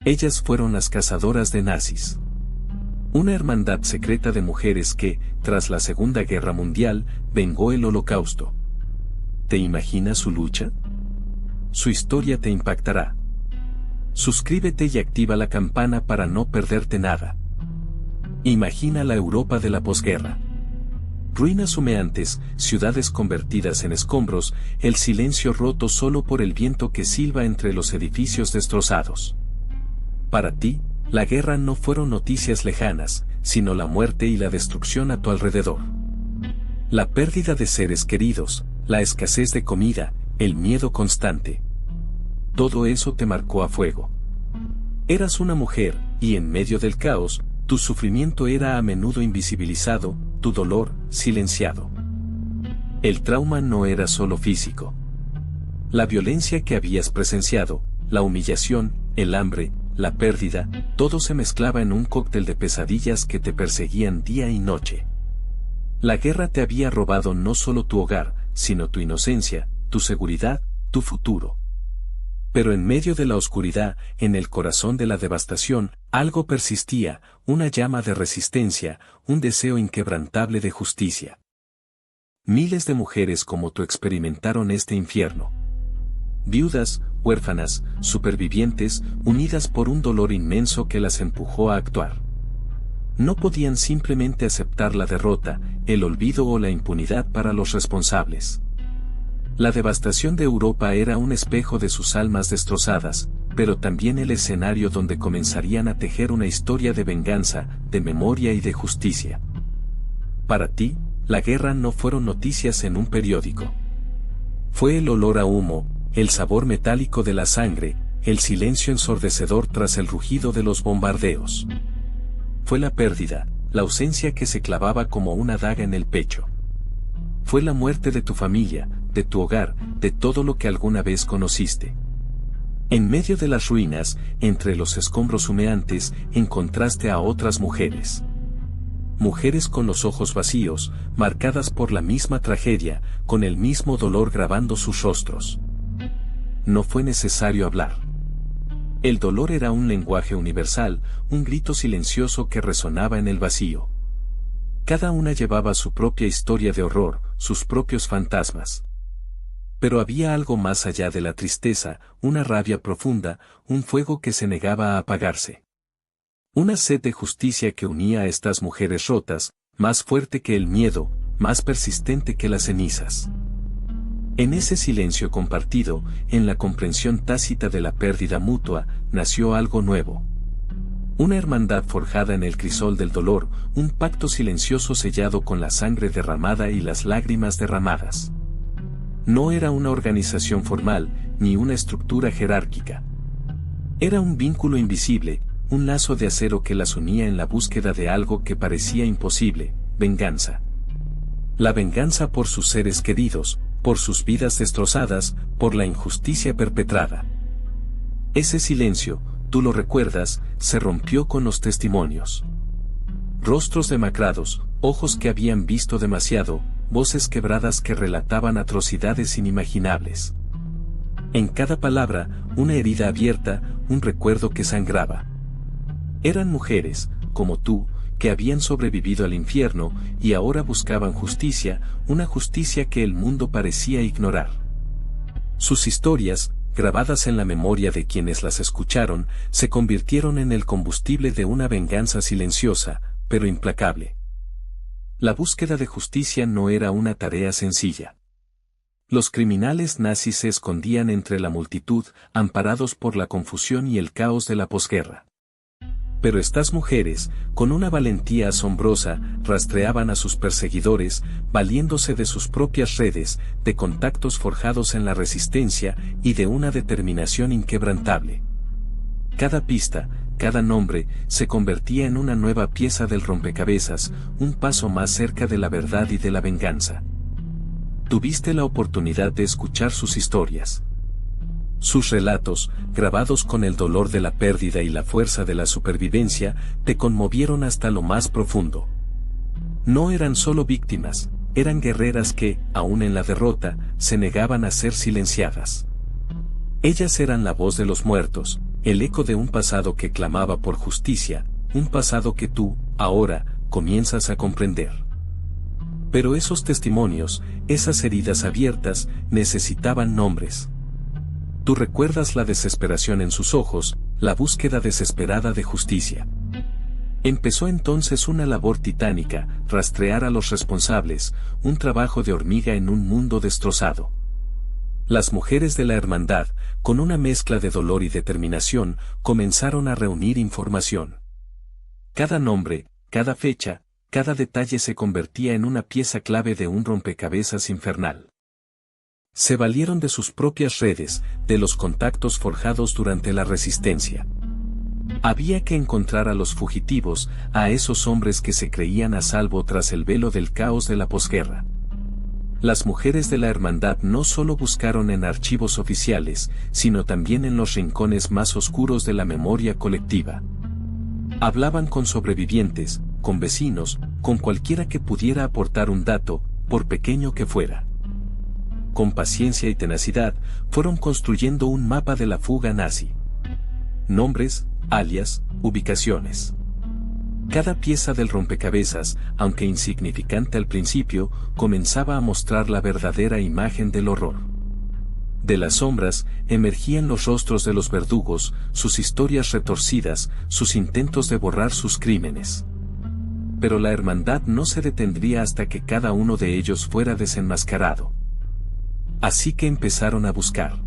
Ellas fueron las cazadoras de nazis. Una hermandad secreta de mujeres que, tras la Segunda Guerra Mundial, vengó el Holocausto. ¿Te imaginas su lucha? Su historia te impactará. Suscríbete y activa la campana para no perderte nada. Imagina la Europa de la posguerra. Ruinas humeantes, ciudades convertidas en escombros, el silencio roto solo por el viento que silba entre los edificios destrozados. Para ti, la guerra no fueron noticias lejanas, sino la muerte y la destrucción a tu alrededor. La pérdida de seres queridos, la escasez de comida, el miedo constante. Todo eso te marcó a fuego. Eras una mujer, y en medio del caos, tu sufrimiento era a menudo invisibilizado, tu dolor, silenciado. El trauma no era solo físico. La violencia que habías presenciado, la humillación, el hambre, la pérdida, todo se mezclaba en un cóctel de pesadillas que te perseguían día y noche. La guerra te había robado no solo tu hogar, sino tu inocencia, tu seguridad, tu futuro. Pero en medio de la oscuridad, en el corazón de la devastación, algo persistía, una llama de resistencia, un deseo inquebrantable de justicia. Miles de mujeres como tú experimentaron este infierno. Viudas, huérfanas, supervivientes, unidas por un dolor inmenso que las empujó a actuar. No podían simplemente aceptar la derrota, el olvido o la impunidad para los responsables. La devastación de Europa era un espejo de sus almas destrozadas, pero también el escenario donde comenzarían a tejer una historia de venganza, de memoria y de justicia. Para ti, la guerra no fueron noticias en un periódico. Fue el olor a humo, el sabor metálico de la sangre, el silencio ensordecedor tras el rugido de los bombardeos. Fue la pérdida, la ausencia que se clavaba como una daga en el pecho. Fue la muerte de tu familia, de tu hogar, de todo lo que alguna vez conociste. En medio de las ruinas, entre los escombros humeantes, encontraste a otras mujeres. Mujeres con los ojos vacíos, marcadas por la misma tragedia, con el mismo dolor grabando sus rostros. No fue necesario hablar. El dolor era un lenguaje universal, un grito silencioso que resonaba en el vacío. Cada una llevaba su propia historia de horror, sus propios fantasmas. Pero había algo más allá de la tristeza, una rabia profunda, un fuego que se negaba a apagarse. Una sed de justicia que unía a estas mujeres rotas, más fuerte que el miedo, más persistente que las cenizas. En ese silencio compartido, en la comprensión tácita de la pérdida mutua, nació algo nuevo. Una hermandad forjada en el crisol del dolor, un pacto silencioso sellado con la sangre derramada y las lágrimas derramadas. No era una organización formal, ni una estructura jerárquica. Era un vínculo invisible, un lazo de acero que las unía en la búsqueda de algo que parecía imposible, venganza. La venganza por sus seres queridos, por sus vidas destrozadas, por la injusticia perpetrada. Ese silencio, tú lo recuerdas, se rompió con los testimonios. Rostros demacrados, ojos que habían visto demasiado, voces quebradas que relataban atrocidades inimaginables. En cada palabra, una herida abierta, un recuerdo que sangraba. Eran mujeres, como tú, que habían sobrevivido al infierno y ahora buscaban justicia, una justicia que el mundo parecía ignorar. Sus historias, grabadas en la memoria de quienes las escucharon, se convirtieron en el combustible de una venganza silenciosa, pero implacable. La búsqueda de justicia no era una tarea sencilla. Los criminales nazis se escondían entre la multitud, amparados por la confusión y el caos de la posguerra. Pero estas mujeres, con una valentía asombrosa, rastreaban a sus perseguidores, valiéndose de sus propias redes, de contactos forjados en la resistencia y de una determinación inquebrantable. Cada pista, cada nombre, se convertía en una nueva pieza del rompecabezas, un paso más cerca de la verdad y de la venganza. Tuviste la oportunidad de escuchar sus historias. Sus relatos, grabados con el dolor de la pérdida y la fuerza de la supervivencia, te conmovieron hasta lo más profundo. No eran solo víctimas, eran guerreras que, aun en la derrota, se negaban a ser silenciadas. Ellas eran la voz de los muertos, el eco de un pasado que clamaba por justicia, un pasado que tú, ahora, comienzas a comprender. Pero esos testimonios, esas heridas abiertas, necesitaban nombres. Tú recuerdas la desesperación en sus ojos, la búsqueda desesperada de justicia. Empezó entonces una labor titánica, rastrear a los responsables, un trabajo de hormiga en un mundo destrozado. Las mujeres de la hermandad, con una mezcla de dolor y determinación, comenzaron a reunir información. Cada nombre, cada fecha, cada detalle se convertía en una pieza clave de un rompecabezas infernal. Se valieron de sus propias redes, de los contactos forjados durante la resistencia. Había que encontrar a los fugitivos, a esos hombres que se creían a salvo tras el velo del caos de la posguerra. Las mujeres de la hermandad no solo buscaron en archivos oficiales, sino también en los rincones más oscuros de la memoria colectiva. Hablaban con sobrevivientes, con vecinos, con cualquiera que pudiera aportar un dato, por pequeño que fuera. Con paciencia y tenacidad, fueron construyendo un mapa de la fuga nazi. Nombres, alias, ubicaciones. Cada pieza del rompecabezas, aunque insignificante al principio, comenzaba a mostrar la verdadera imagen del horror. De las sombras, emergían los rostros de los verdugos, sus historias retorcidas, sus intentos de borrar sus crímenes. Pero la hermandad no se detendría hasta que cada uno de ellos fuera desenmascarado. Así que empezaron a buscar.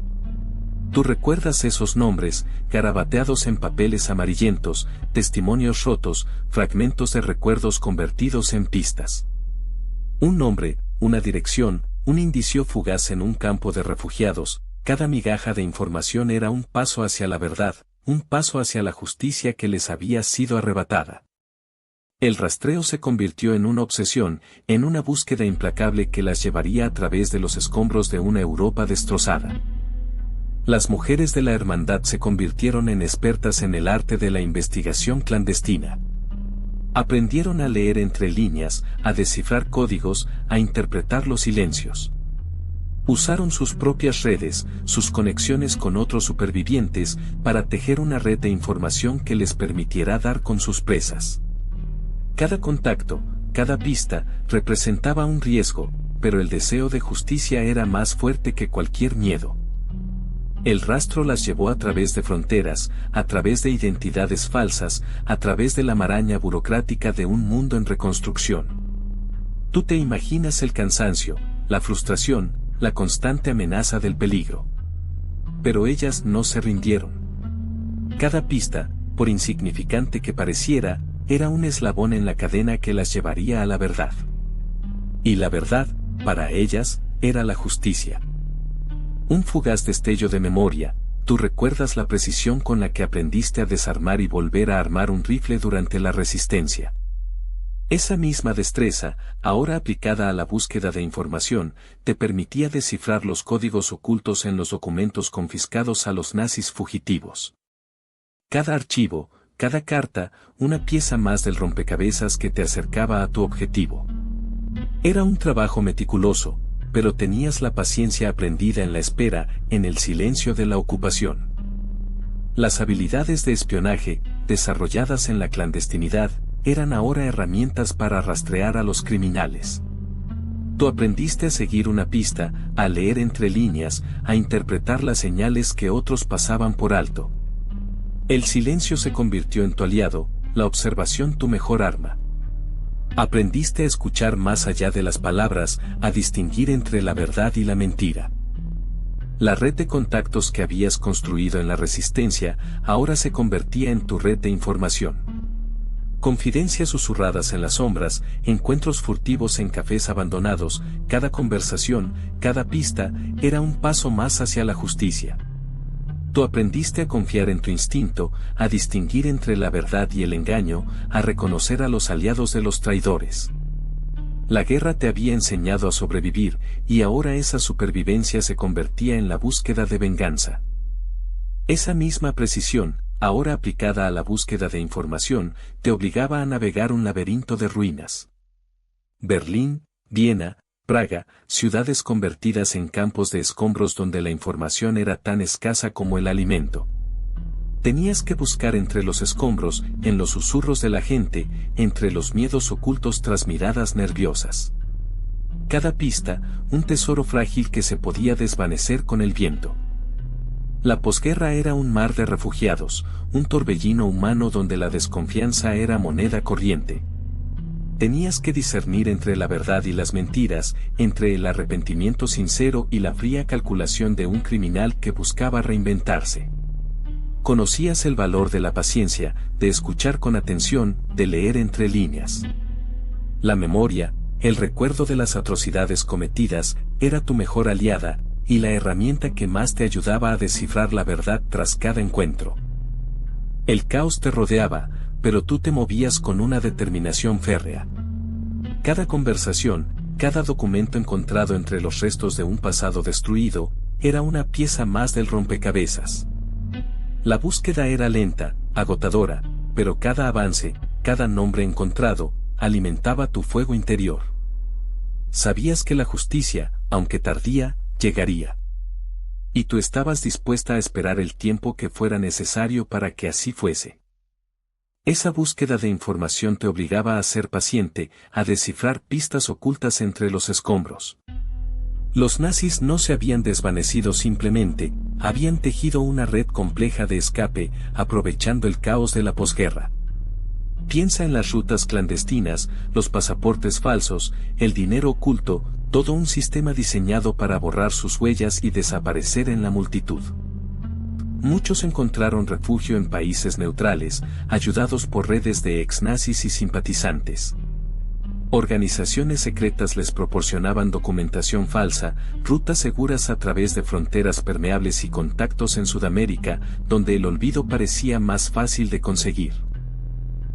Tú recuerdas esos nombres, garabateados en papeles amarillentos, testimonios rotos, fragmentos de recuerdos convertidos en pistas. Un nombre, una dirección, un indicio fugaz en un campo de refugiados, cada migaja de información era un paso hacia la verdad, un paso hacia la justicia que les había sido arrebatada. El rastreo se convirtió en una obsesión, en una búsqueda implacable que las llevaría a través de los escombros de una Europa destrozada. Las mujeres de la hermandad se convirtieron en expertas en el arte de la investigación clandestina. Aprendieron a leer entre líneas, a descifrar códigos, a interpretar los silencios. Usaron sus propias redes, sus conexiones con otros supervivientes, para tejer una red de información que les permitiera dar con sus presas. Cada contacto, cada pista, representaba un riesgo, pero el deseo de justicia era más fuerte que cualquier miedo. El rastro las llevó a través de fronteras, a través de identidades falsas, a través de la maraña burocrática de un mundo en reconstrucción. Tú te imaginas el cansancio, la frustración, la constante amenaza del peligro. Pero ellas no se rindieron. Cada pista, por insignificante que pareciera, era un eslabón en la cadena que las llevaría a la verdad. Y la verdad, para ellas, era la justicia. Un fugaz destello de memoria, tú recuerdas la precisión con la que aprendiste a desarmar y volver a armar un rifle durante la resistencia. Esa misma destreza, ahora aplicada a la búsqueda de información, te permitía descifrar los códigos ocultos en los documentos confiscados a los nazis fugitivos. Cada archivo, cada carta, una pieza más del rompecabezas que te acercaba a tu objetivo. Era un trabajo meticuloso, pero tenías la paciencia aprendida en la espera, en el silencio de la ocupación. Las habilidades de espionaje, desarrolladas en la clandestinidad, eran ahora herramientas para rastrear a los criminales. Tú aprendiste a seguir una pista, a leer entre líneas, a interpretar las señales que otros pasaban por alto. El silencio se convirtió en tu aliado, la observación tu mejor arma. Aprendiste a escuchar más allá de las palabras, a distinguir entre la verdad y la mentira. La red de contactos que habías construido en la resistencia, ahora se convertía en tu red de información. Confidencias susurradas en las sombras, encuentros furtivos en cafés abandonados, cada conversación, cada pista, era un paso más hacia la justicia. Tú aprendiste a confiar en tu instinto, a distinguir entre la verdad y el engaño, a reconocer a los aliados de los traidores. La guerra te había enseñado a sobrevivir, y ahora esa supervivencia se convertía en la búsqueda de venganza. Esa misma precisión, ahora aplicada a la búsqueda de información, te obligaba a navegar un laberinto de ruinas. Berlín, Viena, Praga, ciudades convertidas en campos de escombros donde la información era tan escasa como el alimento. Tenías que buscar entre los escombros, en los susurros de la gente, entre los miedos ocultos tras miradas nerviosas. Cada pista, un tesoro frágil que se podía desvanecer con el viento. La posguerra era un mar de refugiados, un torbellino humano donde la desconfianza era moneda corriente. Tenías que discernir entre la verdad y las mentiras, entre el arrepentimiento sincero y la fría calculación de un criminal que buscaba reinventarse. Conocías el valor de la paciencia, de escuchar con atención, de leer entre líneas. La memoria, el recuerdo de las atrocidades cometidas, era tu mejor aliada, y la herramienta que más te ayudaba a descifrar la verdad tras cada encuentro. El caos te rodeaba, pero tú te movías con una determinación férrea. Cada conversación, cada documento encontrado entre los restos de un pasado destruido, era una pieza más del rompecabezas. La búsqueda era lenta, agotadora, pero cada avance, cada nombre encontrado, alimentaba tu fuego interior. Sabías que la justicia, aunque tardía, llegaría. Y tú estabas dispuesta a esperar el tiempo que fuera necesario para que así fuese. Esa búsqueda de información te obligaba a ser paciente, a descifrar pistas ocultas entre los escombros. Los nazis no se habían desvanecido simplemente, habían tejido una red compleja de escape, aprovechando el caos de la posguerra. Piensa en las rutas clandestinas, los pasaportes falsos, el dinero oculto, todo un sistema diseñado para borrar sus huellas y desaparecer en la multitud. Muchos encontraron refugio en países neutrales, ayudados por redes de ex-nazis y simpatizantes. Organizaciones secretas les proporcionaban documentación falsa, rutas seguras a través de fronteras permeables y contactos en Sudamérica, donde el olvido parecía más fácil de conseguir.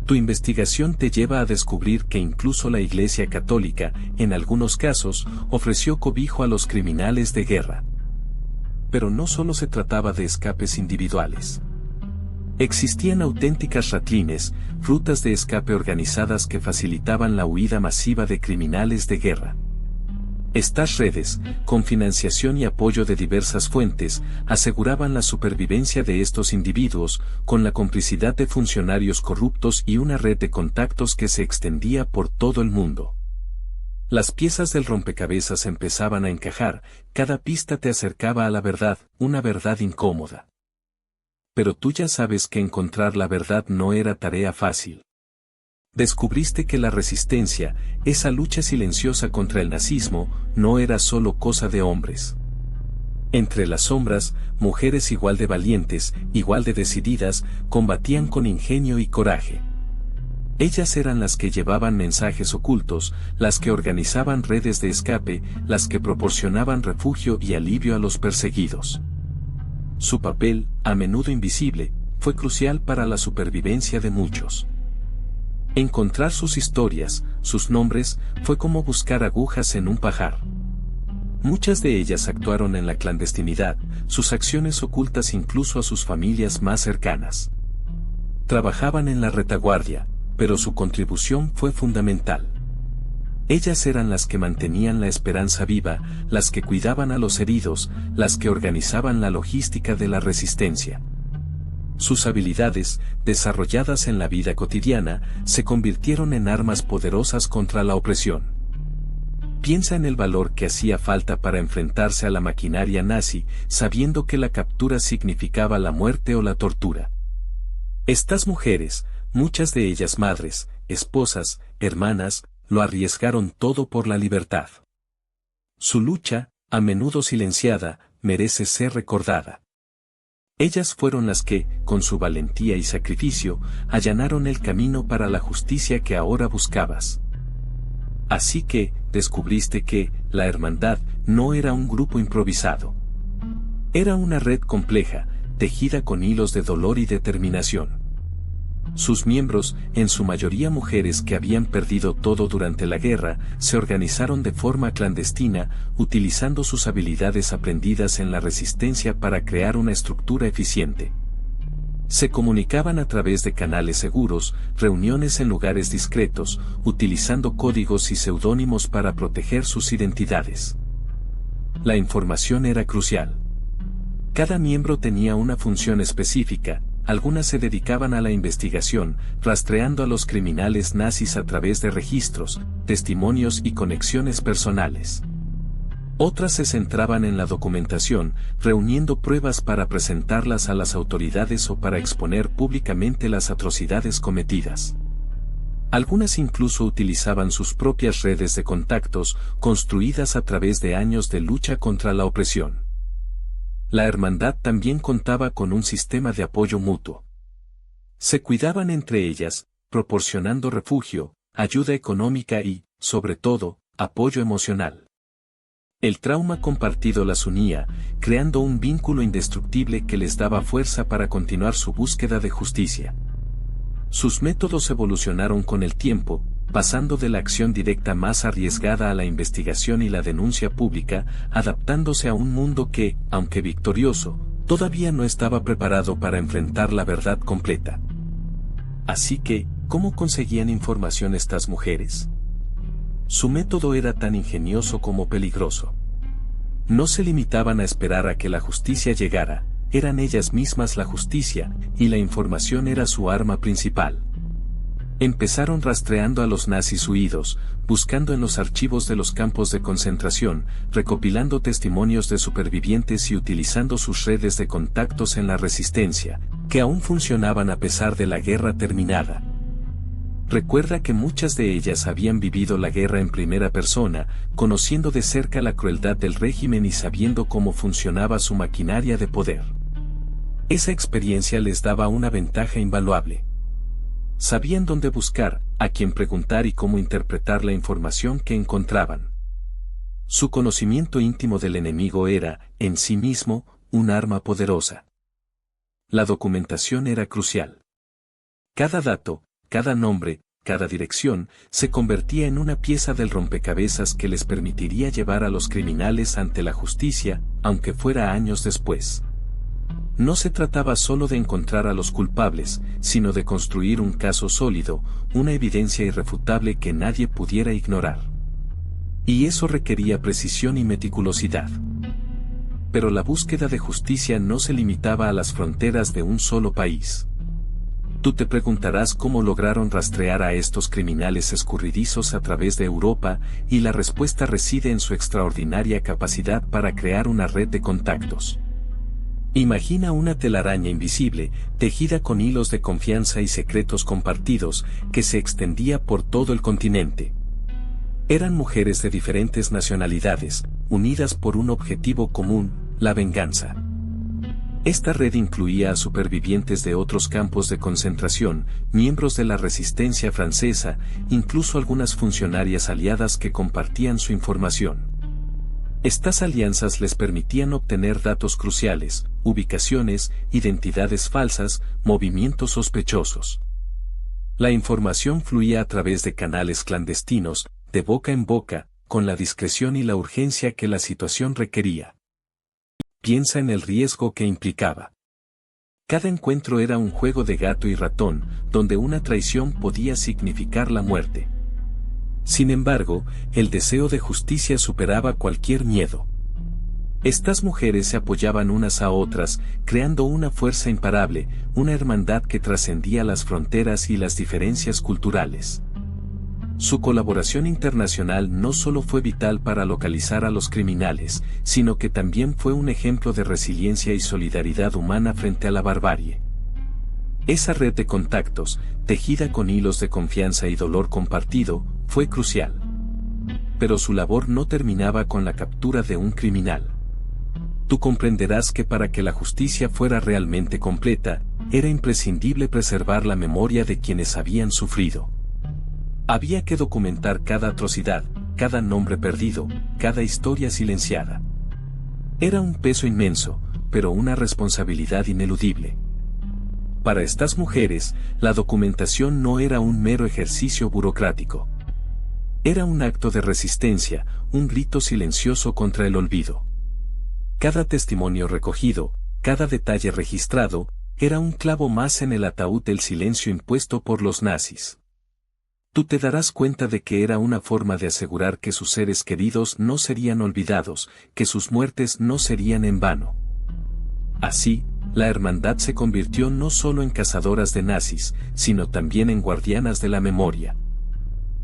Tu investigación te lleva a descubrir que incluso la Iglesia Católica, en algunos casos, ofreció cobijo a los criminales de guerra. Pero no solo se trataba de escapes individuales. Existían auténticas ratlines, rutas de escape organizadas que facilitaban la huida masiva de criminales de guerra. Estas redes, con financiación y apoyo de diversas fuentes, aseguraban la supervivencia de estos individuos, con la complicidad de funcionarios corruptos y una red de contactos que se extendía por todo el mundo. Las piezas del rompecabezas empezaban a encajar, cada pista te acercaba a la verdad, una verdad incómoda. Pero tú ya sabes que encontrar la verdad no era tarea fácil. Descubriste que la resistencia, esa lucha silenciosa contra el nazismo, no era solo cosa de hombres. Entre las sombras, mujeres igual de valientes, igual de decididas, combatían con ingenio y coraje. Ellas eran las que llevaban mensajes ocultos, las que organizaban redes de escape, las que proporcionaban refugio y alivio a los perseguidos. Su papel, a menudo invisible, fue crucial para la supervivencia de muchos. Encontrar sus historias, sus nombres, fue como buscar agujas en un pajar. Muchas de ellas actuaron en la clandestinidad, sus acciones ocultas incluso a sus familias más cercanas. Trabajaban en la retaguardia, pero su contribución fue fundamental. Ellas eran las que mantenían la esperanza viva, las que cuidaban a los heridos, las que organizaban la logística de la resistencia. Sus habilidades, desarrolladas en la vida cotidiana, se convirtieron en armas poderosas contra la opresión. Piensa en el valor que hacía falta para enfrentarse a la maquinaria nazi, sabiendo que la captura significaba la muerte o la tortura. Estas mujeres, muchas de ellas madres, esposas, hermanas, lo arriesgaron todo por la libertad. Su lucha, a menudo silenciada, merece ser recordada. Ellas fueron las que, con su valentía y sacrificio, allanaron el camino para la justicia que ahora buscabas. Así que, descubriste que, la hermandad, no era un grupo improvisado. Era una red compleja, tejida con hilos de dolor y determinación. Sus miembros, en su mayoría mujeres que habían perdido todo durante la guerra, se organizaron de forma clandestina, utilizando sus habilidades aprendidas en la resistencia para crear una estructura eficiente. Se comunicaban a través de canales seguros, reuniones en lugares discretos, utilizando códigos y seudónimos para proteger sus identidades. La información era crucial. Cada miembro tenía una función específica, algunas se dedicaban a la investigación, rastreando a los criminales nazis a través de registros, testimonios y conexiones personales. Otras se centraban en la documentación, reuniendo pruebas para presentarlas a las autoridades o para exponer públicamente las atrocidades cometidas. Algunas incluso utilizaban sus propias redes de contactos, construidas a través de años de lucha contra la opresión. La hermandad también contaba con un sistema de apoyo mutuo. Se cuidaban entre ellas, proporcionando refugio, ayuda económica y, sobre todo, apoyo emocional. El trauma compartido las unía, creando un vínculo indestructible que les daba fuerza para continuar su búsqueda de justicia. Sus métodos evolucionaron con el tiempo, pasando de la acción directa más arriesgada a la investigación y la denuncia pública, adaptándose a un mundo que, aunque victorioso, todavía no estaba preparado para enfrentar la verdad completa. Así que, ¿cómo conseguían información estas mujeres? Su método era tan ingenioso como peligroso. No se limitaban a esperar a que la justicia llegara, eran ellas mismas la justicia, y la información era su arma principal. Empezaron rastreando a los nazis huidos, buscando en los archivos de los campos de concentración, recopilando testimonios de supervivientes y utilizando sus redes de contactos en la resistencia, que aún funcionaban a pesar de la guerra terminada. Recuerda que muchas de ellas habían vivido la guerra en primera persona, conociendo de cerca la crueldad del régimen y sabiendo cómo funcionaba su maquinaria de poder. Esa experiencia les daba una ventaja invaluable. Sabían dónde buscar, a quién preguntar y cómo interpretar la información que encontraban. Su conocimiento íntimo del enemigo era, en sí mismo, un arma poderosa. La documentación era crucial. Cada dato, cada nombre, cada dirección, se convertía en una pieza del rompecabezas que les permitiría llevar a los criminales ante la justicia, aunque fuera años después. No se trataba solo de encontrar a los culpables, sino de construir un caso sólido, una evidencia irrefutable que nadie pudiera ignorar. Y eso requería precisión y meticulosidad. Pero la búsqueda de justicia no se limitaba a las fronteras de un solo país. Tú te preguntarás cómo lograron rastrear a estos criminales escurridizos a través de Europa, y la respuesta reside en su extraordinaria capacidad para crear una red de contactos. Imagina una telaraña invisible, tejida con hilos de confianza y secretos compartidos, que se extendía por todo el continente. Eran mujeres de diferentes nacionalidades, unidas por un objetivo común, la venganza. Esta red incluía a supervivientes de otros campos de concentración, miembros de la resistencia francesa, incluso algunas funcionarias aliadas que compartían su información. Estas alianzas les permitían obtener datos cruciales, ubicaciones, identidades falsas, movimientos sospechosos. La información fluía a través de canales clandestinos, de boca en boca, con la discreción y la urgencia que la situación requería. Piensa en el riesgo que implicaba. Cada encuentro era un juego de gato y ratón, donde una traición podía significar la muerte. Sin embargo, el deseo de justicia superaba cualquier miedo. Estas mujeres se apoyaban unas a otras, creando una fuerza imparable, una hermandad que trascendía las fronteras y las diferencias culturales. Su colaboración internacional no solo fue vital para localizar a los criminales, sino que también fue un ejemplo de resiliencia y solidaridad humana frente a la barbarie. Esa red de contactos, tejida con hilos de confianza y dolor compartido, fue crucial. Pero su labor no terminaba con la captura de un criminal. Tú comprenderás que para que la justicia fuera realmente completa, era imprescindible preservar la memoria de quienes habían sufrido. Había que documentar cada atrocidad, cada nombre perdido, cada historia silenciada. Era un peso inmenso, pero una responsabilidad ineludible. Para estas mujeres, la documentación no era un mero ejercicio burocrático. Era un acto de resistencia, un grito silencioso contra el olvido. Cada testimonio recogido, cada detalle registrado, era un clavo más en el ataúd del silencio impuesto por los nazis. Tú te darás cuenta de que era una forma de asegurar que sus seres queridos no serían olvidados, que sus muertes no serían en vano. Así, la hermandad se convirtió no solo en cazadoras de nazis, sino también en guardianas de la memoria.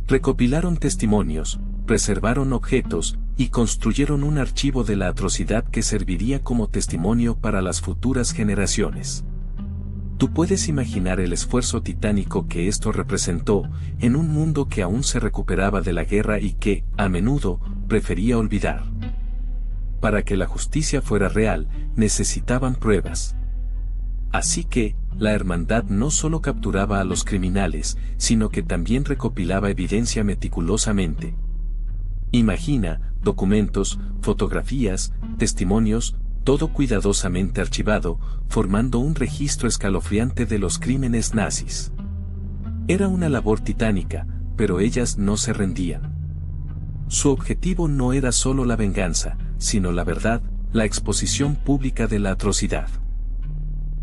Recopilaron testimonios, preservaron objetos, y construyeron un archivo de la atrocidad que serviría como testimonio para las futuras generaciones. Tú puedes imaginar el esfuerzo titánico que esto representó, en un mundo que aún se recuperaba de la guerra y que, a menudo, prefería olvidar. Para que la justicia fuera real, necesitaban pruebas. Así que, la hermandad no solo capturaba a los criminales, sino que también recopilaba evidencia meticulosamente. Imagina, documentos, fotografías, testimonios, todo cuidadosamente archivado, formando un registro escalofriante de los crímenes nazis. Era una labor titánica, pero ellas no se rendían. Su objetivo no era solo la venganza, sino la verdad, la exposición pública de la atrocidad.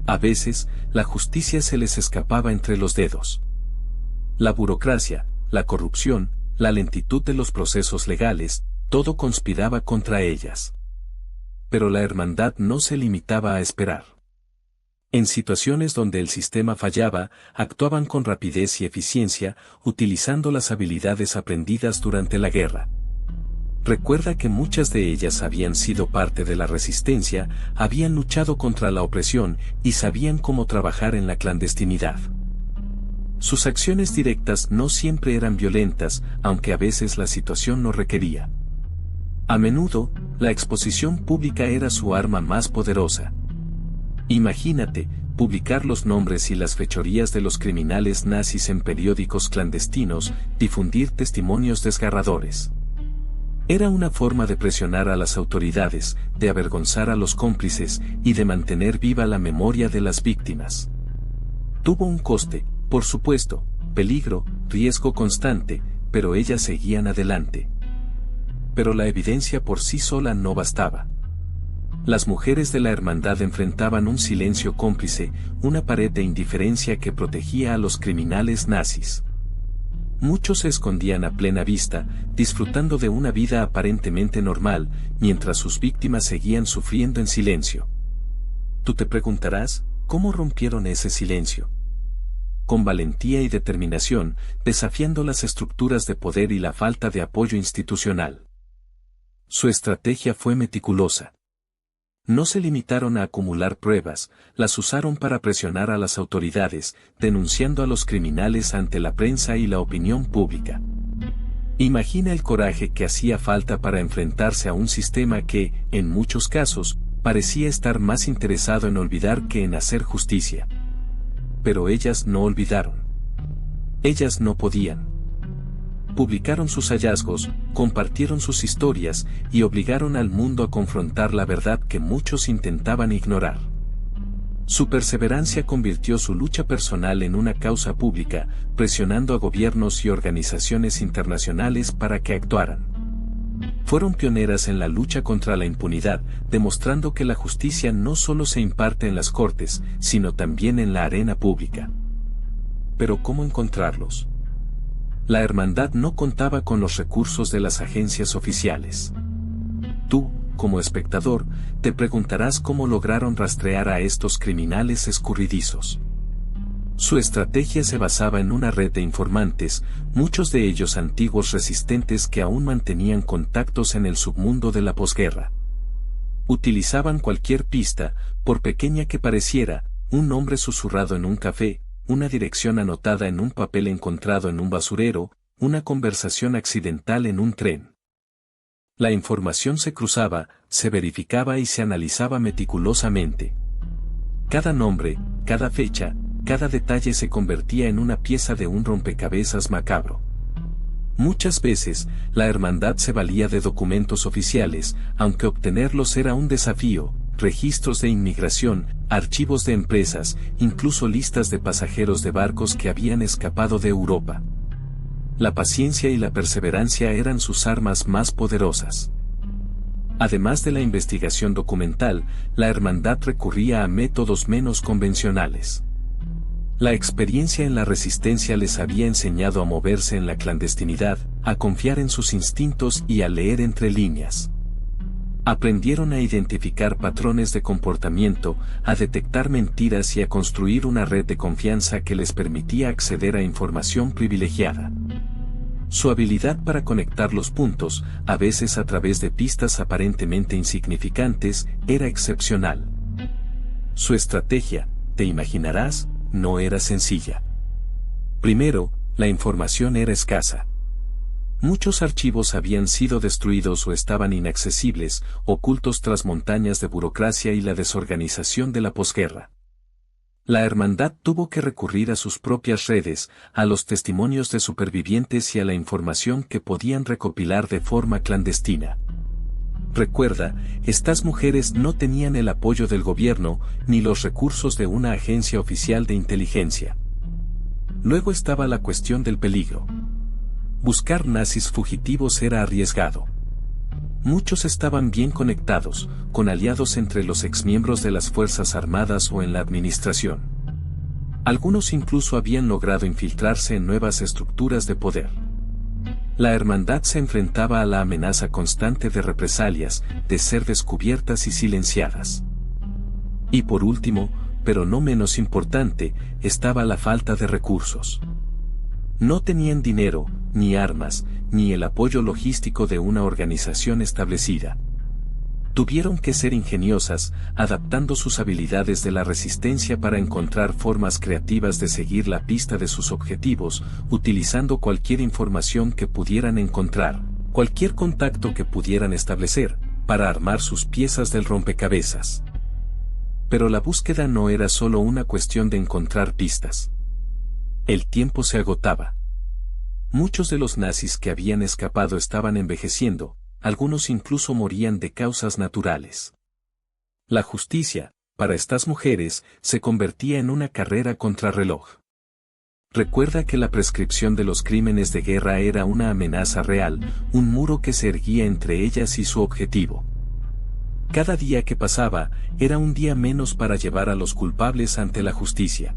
A veces, la justicia se les escapaba entre los dedos. La burocracia, la corrupción, la lentitud de los procesos legales, todo conspiraba contra ellas. Pero la hermandad no se limitaba a esperar. En situaciones donde el sistema fallaba, actuaban con rapidez y eficiencia, utilizando las habilidades aprendidas durante la guerra. Recuerda que muchas de ellas habían sido parte de la resistencia, habían luchado contra la opresión y sabían cómo trabajar en la clandestinidad. Sus acciones directas no siempre eran violentas, aunque a veces la situación lo requería. A menudo, la exposición pública era su arma más poderosa. Imagínate, publicar los nombres y las fechorías de los criminales nazis en periódicos clandestinos, difundir testimonios desgarradores. Era una forma de presionar a las autoridades, de avergonzar a los cómplices y de mantener viva la memoria de las víctimas. Tuvo un coste, por supuesto, peligro, riesgo constante, pero ellas seguían adelante. Pero la evidencia por sí sola no bastaba. Las mujeres de la hermandad enfrentaban un silencio cómplice, una pared de indiferencia que protegía a los criminales nazis. Muchos se escondían a plena vista, disfrutando de una vida aparentemente normal, mientras sus víctimas seguían sufriendo en silencio. Tú te preguntarás, ¿cómo rompieron ese silencio? Con valentía y determinación, desafiando las estructuras de poder y la falta de apoyo institucional. Su estrategia fue meticulosa. No se limitaron a acumular pruebas, las usaron para presionar a las autoridades, denunciando a los criminales ante la prensa y la opinión pública. Imagina el coraje que hacía falta para enfrentarse a un sistema que, en muchos casos, parecía estar más interesado en olvidar que en hacer justicia. Pero ellas no olvidaron. Ellas no podían. Publicaron sus hallazgos, compartieron sus historias y obligaron al mundo a confrontar la verdad que muchos intentaban ignorar. Su perseverancia convirtió su lucha personal en una causa pública, presionando a gobiernos y organizaciones internacionales para que actuaran. Fueron pioneras en la lucha contra la impunidad, demostrando que la justicia no solo se imparte en las cortes, sino también en la arena pública. Pero ¿cómo encontrarlos? La hermandad no contaba con los recursos de las agencias oficiales. Tú, como espectador, te preguntarás cómo lograron rastrear a estos criminales escurridizos. Su estrategia se basaba en una red de informantes, muchos de ellos antiguos resistentes que aún mantenían contactos en el submundo de la posguerra. Utilizaban cualquier pista, por pequeña que pareciera, un nombre susurrado en un café, una dirección anotada en un papel encontrado en un basurero, una conversación accidental en un tren. La información se cruzaba, se verificaba y se analizaba meticulosamente. Cada nombre, cada fecha, cada detalle se convertía en una pieza de un rompecabezas macabro. Muchas veces, la hermandad se valía de documentos oficiales, aunque obtenerlos era un desafío, registros de inmigración, archivos de empresas, incluso listas de pasajeros de barcos que habían escapado de Europa. La paciencia y la perseverancia eran sus armas más poderosas. Además de la investigación documental, la hermandad recurría a métodos menos convencionales. La experiencia en la resistencia les había enseñado a moverse en la clandestinidad, a confiar en sus instintos y a leer entre líneas. Aprendieron a identificar patrones de comportamiento, a detectar mentiras y a construir una red de confianza que les permitía acceder a información privilegiada. Su habilidad para conectar los puntos, a veces a través de pistas aparentemente insignificantes, era excepcional. Su estrategia, te imaginarás, no era sencilla. Primero, la información era escasa. Muchos archivos habían sido destruidos o estaban inaccesibles, ocultos tras montañas de burocracia y la desorganización de la posguerra. La hermandad tuvo que recurrir a sus propias redes, a los testimonios de supervivientes y a la información que podían recopilar de forma clandestina. Recuerda, estas mujeres no tenían el apoyo del gobierno ni los recursos de una agencia oficial de inteligencia. Luego estaba la cuestión del peligro. Buscar nazis fugitivos era arriesgado. Muchos estaban bien conectados, con aliados entre los exmiembros de las Fuerzas Armadas o en la administración. Algunos incluso habían logrado infiltrarse en nuevas estructuras de poder. La hermandad se enfrentaba a la amenaza constante de represalias, de ser descubiertas y silenciadas. Y por último, pero no menos importante, estaba la falta de recursos. No tenían dinero, ni armas, ni el apoyo logístico de una organización establecida. Tuvieron que ser ingeniosas, adaptando sus habilidades de la resistencia para encontrar formas creativas de seguir la pista de sus objetivos, utilizando cualquier información que pudieran encontrar, cualquier contacto que pudieran establecer, para armar sus piezas del rompecabezas. Pero la búsqueda no era solo una cuestión de encontrar pistas. El tiempo se agotaba. Muchos de los nazis que habían escapado estaban envejeciendo, algunos incluso morían de causas naturales. La justicia, para estas mujeres, se convertía en una carrera contrarreloj. Recuerda que la prescripción de los crímenes de guerra era una amenaza real, un muro que se erguía entre ellas y su objetivo. Cada día que pasaba, era un día menos para llevar a los culpables ante la justicia.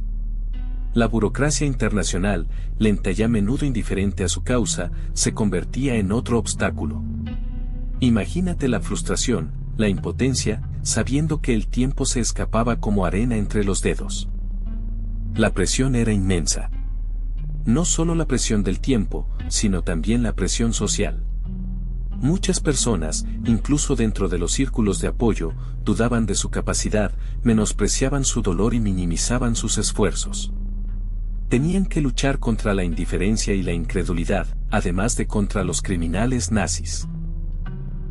La burocracia internacional, lenta y a menudo indiferente a su causa, se convertía en otro obstáculo. Imagínate la frustración, la impotencia, sabiendo que el tiempo se escapaba como arena entre los dedos. La presión era inmensa. No solo la presión del tiempo, sino también la presión social. Muchas personas, incluso dentro de los círculos de apoyo, dudaban de su capacidad, menospreciaban su dolor y minimizaban sus esfuerzos. Tenían que luchar contra la indiferencia y la incredulidad, además de contra los criminales nazis.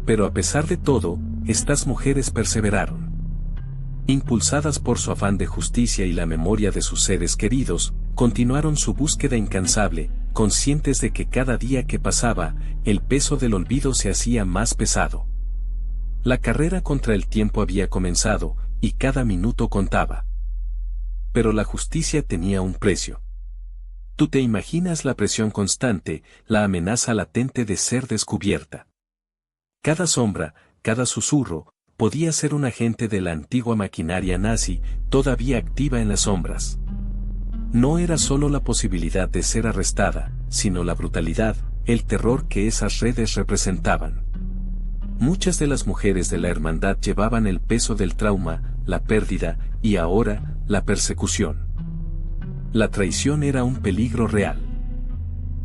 Pero a pesar de todo, estas mujeres perseveraron. Impulsadas por su afán de justicia y la memoria de sus seres queridos, continuaron su búsqueda incansable, conscientes de que cada día que pasaba, el peso del olvido se hacía más pesado. La carrera contra el tiempo había comenzado, y cada minuto contaba. Pero la justicia tenía un precio. Tú te imaginas la presión constante, la amenaza latente de ser descubierta. Cada sombra, cada susurro, podía ser un agente de la antigua maquinaria nazi, todavía activa en las sombras. No era solo la posibilidad de ser arrestada, sino la brutalidad, el terror que esas redes representaban. Muchas de las mujeres de la hermandad llevaban el peso del trauma, la pérdida, y ahora, la persecución. La traición era un peligro real.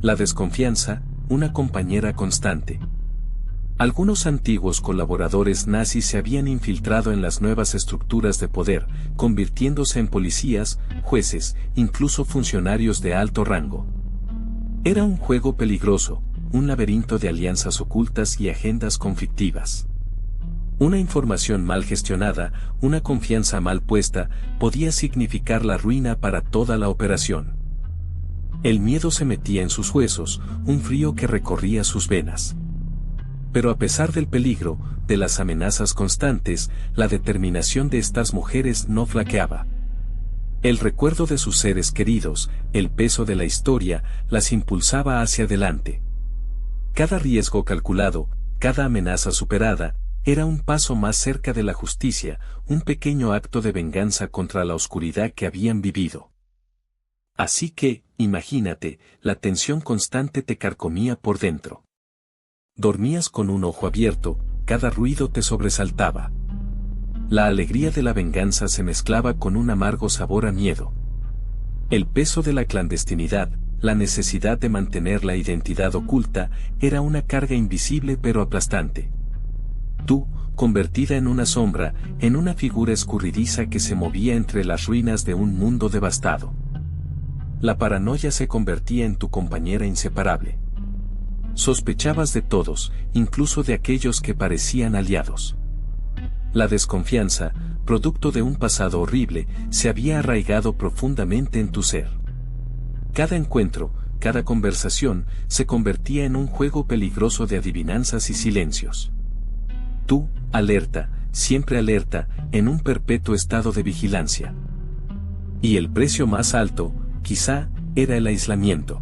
La desconfianza, una compañera constante. Algunos antiguos colaboradores nazis se habían infiltrado en las nuevas estructuras de poder, convirtiéndose en policías, jueces, incluso funcionarios de alto rango. Era un juego peligroso, un laberinto de alianzas ocultas y agendas conflictivas. Una información mal gestionada, una confianza mal puesta, podía significar la ruina para toda la operación. El miedo se metía en sus huesos, un frío que recorría sus venas. Pero a pesar del peligro, de las amenazas constantes, la determinación de estas mujeres no flaqueaba. El recuerdo de sus seres queridos, el peso de la historia, las impulsaba hacia adelante. Cada riesgo calculado, cada amenaza superada, era un paso más cerca de la justicia, un pequeño acto de venganza contra la oscuridad que habían vivido. Así que, imagínate, la tensión constante te carcomía por dentro. Dormías con un ojo abierto, cada ruido te sobresaltaba. La alegría de la venganza se mezclaba con un amargo sabor a miedo. El peso de la clandestinidad, la necesidad de mantener la identidad oculta, era una carga invisible pero aplastante. Tú, convertida en una sombra, en una figura escurridiza que se movía entre las ruinas de un mundo devastado. La paranoia se convertía en tu compañera inseparable. Sospechabas de todos, incluso de aquellos que parecían aliados. La desconfianza, producto de un pasado horrible, se había arraigado profundamente en tu ser. Cada encuentro, cada conversación, se convertía en un juego peligroso de adivinanzas y silencios. Tú, alerta, siempre alerta, en un perpetuo estado de vigilancia. Y el precio más alto, quizá, era el aislamiento.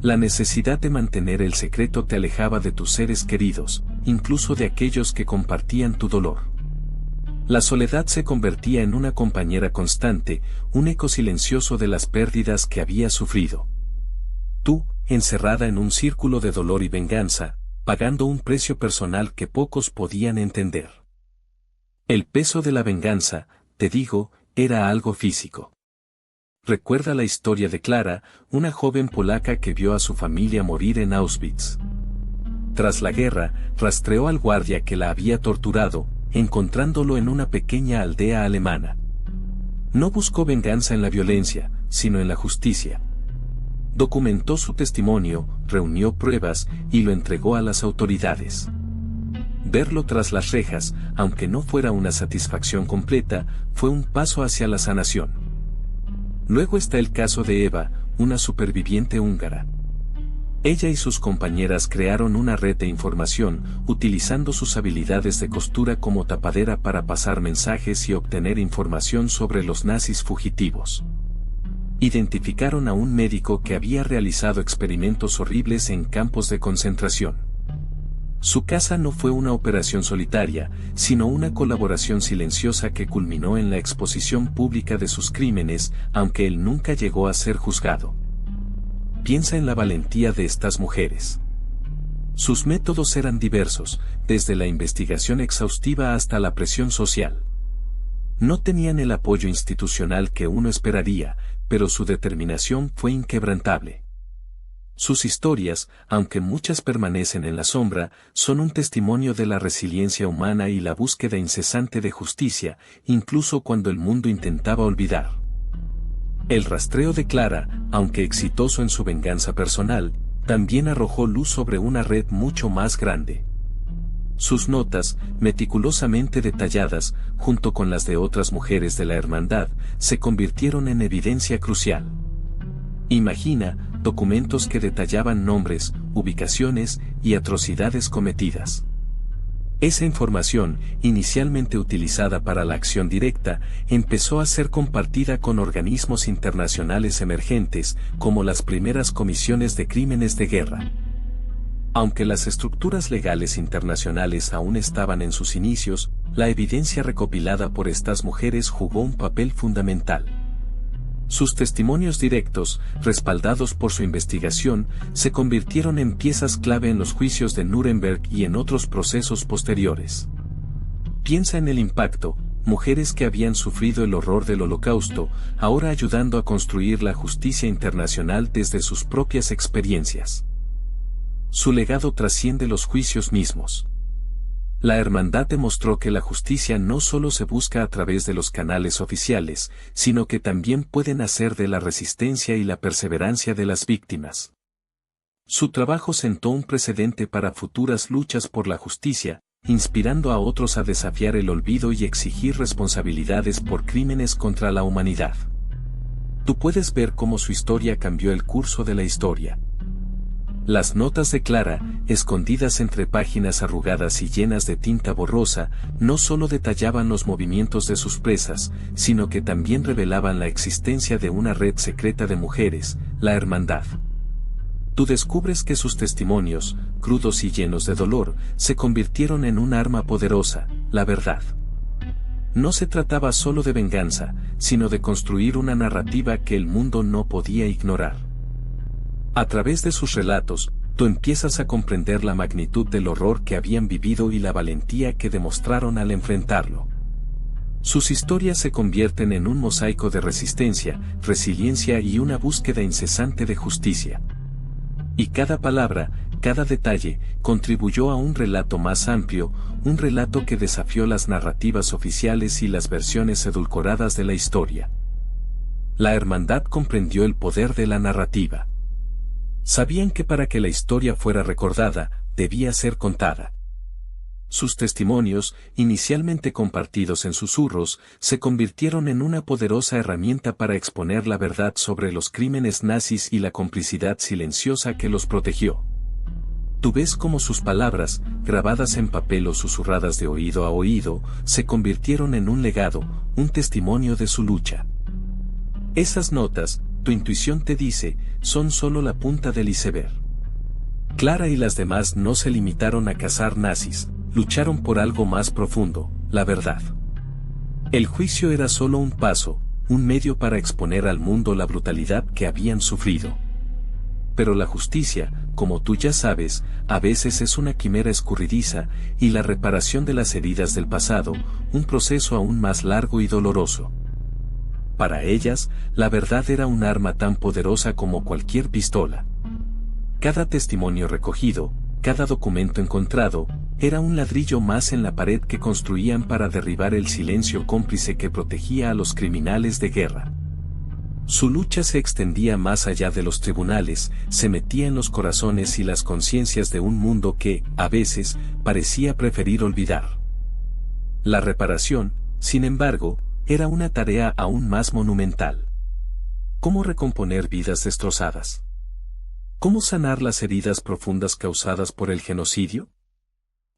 La necesidad de mantener el secreto te alejaba de tus seres queridos, incluso de aquellos que compartían tu dolor. La soledad se convertía en una compañera constante, un eco silencioso de las pérdidas que habías sufrido. Tú, encerrada en un círculo de dolor y venganza, pagando un precio personal que pocos podían entender. El peso de la venganza, te digo, era algo físico. Recuerda la historia de Clara, una joven polaca que vio a su familia morir en Auschwitz. Tras la guerra, rastreó al guardia que la había torturado, encontrándolo en una pequeña aldea alemana. No buscó venganza en la violencia, sino en la justicia. Documentó su testimonio, reunió pruebas y lo entregó a las autoridades. Verlo tras las rejas, aunque no fuera una satisfacción completa, fue un paso hacia la sanación. Luego está el caso de Eva, una superviviente húngara. Ella y sus compañeras crearon una red de información, utilizando sus habilidades de costura como tapadera para pasar mensajes y obtener información sobre los nazis fugitivos. Identificaron a un médico que había realizado experimentos horribles en campos de concentración. Su caza no fue una operación solitaria, sino una colaboración silenciosa que culminó en la exposición pública de sus crímenes, aunque él nunca llegó a ser juzgado. Piensa en la valentía de estas mujeres. Sus métodos eran diversos, desde la investigación exhaustiva hasta la presión social. No tenían el apoyo institucional que uno esperaría, pero su determinación fue inquebrantable. Sus historias, aunque muchas permanecen en la sombra, son un testimonio de la resiliencia humana y la búsqueda incesante de justicia, incluso cuando el mundo intentaba olvidar. El rastreo de Clara, aunque exitoso en su venganza personal, también arrojó luz sobre una red mucho más grande. Sus notas, meticulosamente detalladas, junto con las de otras mujeres de la hermandad, se convirtieron en evidencia crucial. Imagina, documentos que detallaban nombres, ubicaciones y atrocidades cometidas. Esa información, inicialmente utilizada para la acción directa, empezó a ser compartida con organismos internacionales emergentes, como las primeras comisiones de crímenes de guerra. Aunque las estructuras legales internacionales aún estaban en sus inicios, la evidencia recopilada por estas mujeres jugó un papel fundamental. Sus testimonios directos, respaldados por su investigación, se convirtieron en piezas clave en los juicios de Nuremberg y en otros procesos posteriores. Piensa en el impacto, mujeres que habían sufrido el horror del Holocausto, ahora ayudando a construir la justicia internacional desde sus propias experiencias. Su legado trasciende los juicios mismos. La hermandad demostró que la justicia no solo se busca a través de los canales oficiales, sino que también puede nacer de la resistencia y la perseverancia de las víctimas. Su trabajo sentó un precedente para futuras luchas por la justicia, inspirando a otros a desafiar el olvido y exigir responsabilidades por crímenes contra la humanidad. Tú puedes ver cómo su historia cambió el curso de la historia. Las notas de Clara, escondidas entre páginas arrugadas y llenas de tinta borrosa, no solo detallaban los movimientos de sus presas, sino que también revelaban la existencia de una red secreta de mujeres, la hermandad. Tú descubres que sus testimonios, crudos y llenos de dolor, se convirtieron en un arma poderosa, la verdad. No se trataba solo de venganza, sino de construir una narrativa que el mundo no podía ignorar. A través de sus relatos, tú empiezas a comprender la magnitud del horror que habían vivido y la valentía que demostraron al enfrentarlo. Sus historias se convierten en un mosaico de resistencia, resiliencia y una búsqueda incesante de justicia. Y cada palabra, cada detalle, contribuyó a un relato más amplio, un relato que desafió las narrativas oficiales y las versiones edulcoradas de la historia. La hermandad comprendió el poder de la narrativa. Sabían que para que la historia fuera recordada, debía ser contada. Sus testimonios, inicialmente compartidos en susurros, se convirtieron en una poderosa herramienta para exponer la verdad sobre los crímenes nazis y la complicidad silenciosa que los protegió. Tú ves cómo sus palabras, grabadas en papel o susurradas de oído a oído, se convirtieron en un legado, un testimonio de su lucha. Esas notas, tu intuición te dice, son solo la punta del iceberg. Clara y las demás no se limitaron a cazar nazis, lucharon por algo más profundo, la verdad. El juicio era solo un paso, un medio para exponer al mundo la brutalidad que habían sufrido. Pero la justicia, como tú ya sabes, a veces es una quimera escurridiza, y la reparación de las heridas del pasado, un proceso aún más largo y doloroso. Para ellas, la verdad era un arma tan poderosa como cualquier pistola. Cada testimonio recogido, cada documento encontrado, era un ladrillo más en la pared que construían para derribar el silencio cómplice que protegía a los criminales de guerra. Su lucha se extendía más allá de los tribunales, se metía en los corazones y las conciencias de un mundo que, a veces, parecía preferir olvidar. La reparación, sin embargo, era una tarea aún más monumental. ¿Cómo recomponer vidas destrozadas? ¿Cómo sanar las heridas profundas causadas por el genocidio?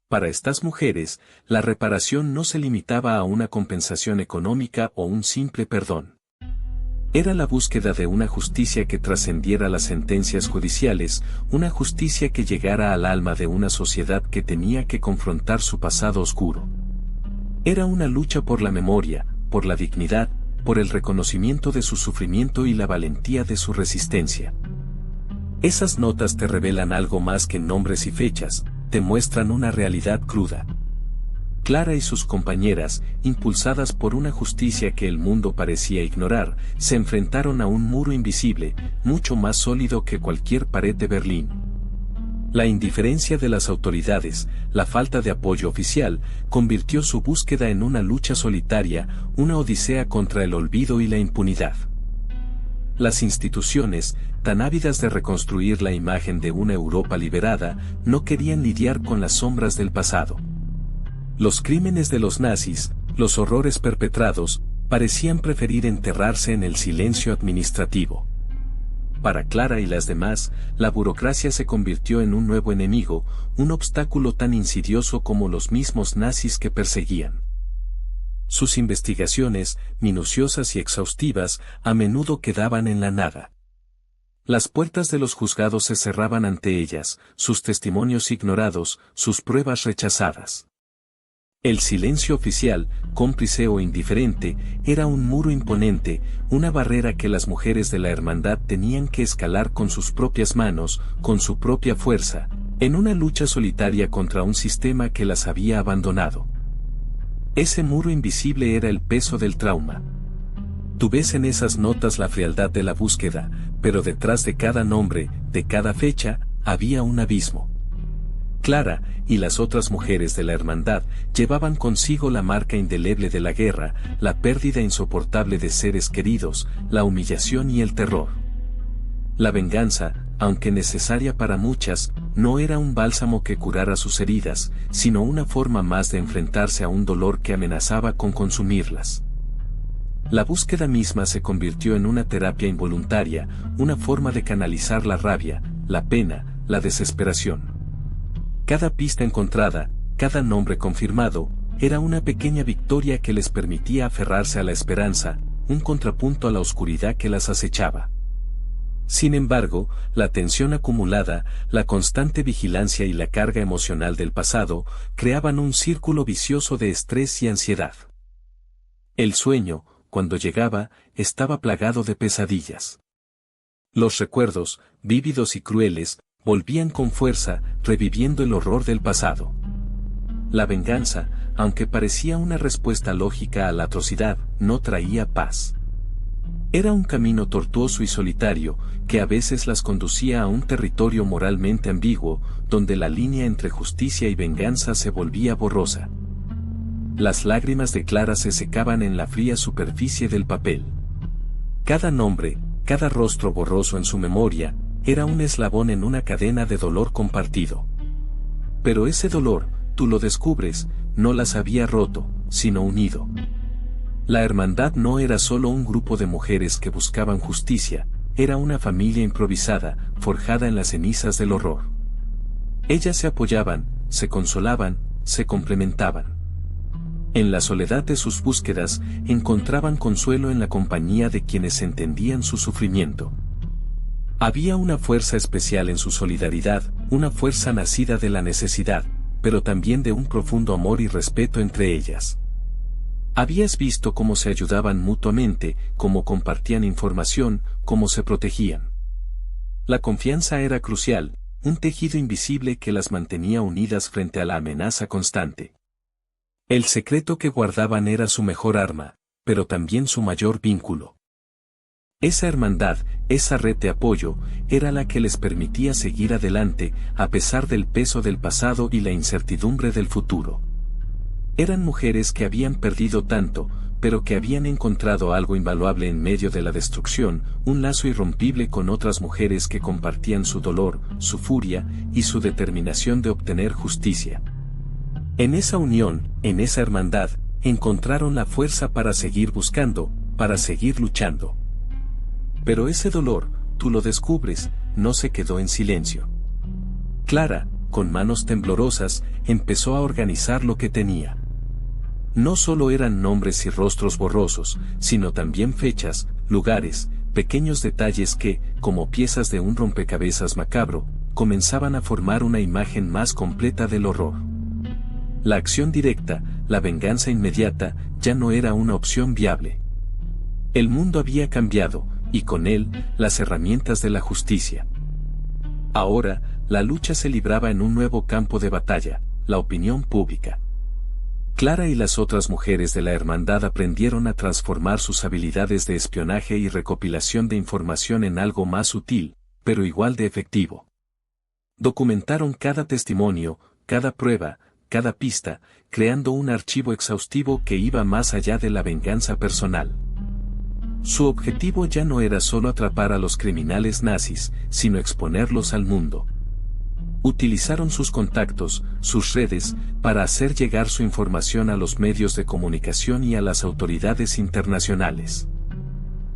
Para estas mujeres, la reparación no se limitaba a una compensación económica o un simple perdón. Era la búsqueda de una justicia que trascendiera las sentencias judiciales, una justicia que llegara al alma de una sociedad que tenía que confrontar su pasado oscuro. Era una lucha por la memoria, por la dignidad, por el reconocimiento de su sufrimiento y la valentía de su resistencia. Esas notas te revelan algo más que nombres y fechas, te muestran una realidad cruda. Clara y sus compañeras, impulsadas por una justicia que el mundo parecía ignorar, se enfrentaron a un muro invisible, mucho más sólido que cualquier pared de Berlín. La indiferencia de las autoridades, la falta de apoyo oficial, convirtió su búsqueda en una lucha solitaria, una odisea contra el olvido y la impunidad. Las instituciones, tan ávidas de reconstruir la imagen de una Europa liberada, no querían lidiar con las sombras del pasado. Los crímenes de los nazis, los horrores perpetrados, parecían preferir enterrarse en el silencio administrativo. Para Clara y las demás, la burocracia se convirtió en un nuevo enemigo, un obstáculo tan insidioso como los mismos nazis que perseguían. Sus investigaciones, minuciosas y exhaustivas, a menudo quedaban en la nada. Las puertas de los juzgados se cerraban ante ellas, sus testimonios ignorados, sus pruebas rechazadas. El silencio oficial, cómplice o indiferente, era un muro imponente, una barrera que las mujeres de la hermandad tenían que escalar con sus propias manos, con su propia fuerza, en una lucha solitaria contra un sistema que las había abandonado. Ese muro invisible era el peso del trauma. Tú ves en esas notas la frialdad de la búsqueda, pero detrás de cada nombre, de cada fecha, había un abismo. Clara, y las otras mujeres de la hermandad, llevaban consigo la marca indeleble de la guerra, la pérdida insoportable de seres queridos, la humillación y el terror. La venganza, aunque necesaria para muchas, no era un bálsamo que curara sus heridas, sino una forma más de enfrentarse a un dolor que amenazaba con consumirlas. La búsqueda misma se convirtió en una terapia involuntaria, una forma de canalizar la rabia, la pena, la desesperación. Cada pista encontrada, cada nombre confirmado, era una pequeña victoria que les permitía aferrarse a la esperanza, un contrapunto a la oscuridad que las acechaba. Sin embargo, la tensión acumulada, la constante vigilancia y la carga emocional del pasado, creaban un círculo vicioso de estrés y ansiedad. El sueño, cuando llegaba, estaba plagado de pesadillas. Los recuerdos, vívidos y crueles, Volvían con fuerza, reviviendo el horror del pasado. La venganza, aunque parecía una respuesta lógica a la atrocidad, no traía paz. Era un camino tortuoso y solitario, que a veces las conducía a un territorio moralmente ambiguo, donde la línea entre justicia y venganza se volvía borrosa. Las lágrimas de Clara se secaban en la fría superficie del papel. Cada nombre, cada rostro borroso en su memoria, era un eslabón en una cadena de dolor compartido. Pero ese dolor, tú lo descubres, no las había roto, sino unido. La hermandad no era solo un grupo de mujeres que buscaban justicia, era una familia improvisada, forjada en las cenizas del horror. Ellas se apoyaban, se consolaban, se complementaban. En la soledad de sus búsquedas, encontraban consuelo en la compañía de quienes entendían su sufrimiento. Había una fuerza especial en su solidaridad, una fuerza nacida de la necesidad, pero también de un profundo amor y respeto entre ellas. Habías visto cómo se ayudaban mutuamente, cómo compartían información, cómo se protegían. La confianza era crucial, un tejido invisible que las mantenía unidas frente a la amenaza constante. El secreto que guardaban era su mejor arma, pero también su mayor vínculo. Esa hermandad, esa red de apoyo, era la que les permitía seguir adelante, a pesar del peso del pasado y la incertidumbre del futuro. Eran mujeres que habían perdido tanto, pero que habían encontrado algo invaluable en medio de la destrucción, un lazo irrompible con otras mujeres que compartían su dolor, su furia, y su determinación de obtener justicia. En esa unión, en esa hermandad, encontraron la fuerza para seguir buscando, para seguir luchando. Pero ese dolor, tú lo descubres, no se quedó en silencio. Clara, con manos temblorosas, empezó a organizar lo que tenía. No solo eran nombres y rostros borrosos, sino también fechas, lugares, pequeños detalles que, como piezas de un rompecabezas macabro, comenzaban a formar una imagen más completa del horror. La acción directa, la venganza inmediata, ya no era una opción viable. El mundo había cambiado, y con él, las herramientas de la justicia. Ahora, la lucha se libraba en un nuevo campo de batalla, la opinión pública. Clara y las otras mujeres de la hermandad aprendieron a transformar sus habilidades de espionaje y recopilación de información en algo más sutil, pero igual de efectivo. Documentaron cada testimonio, cada prueba, cada pista, creando un archivo exhaustivo que iba más allá de la venganza personal. Su objetivo ya no era solo atrapar a los criminales nazis, sino exponerlos al mundo. Utilizaron sus contactos, sus redes, para hacer llegar su información a los medios de comunicación y a las autoridades internacionales.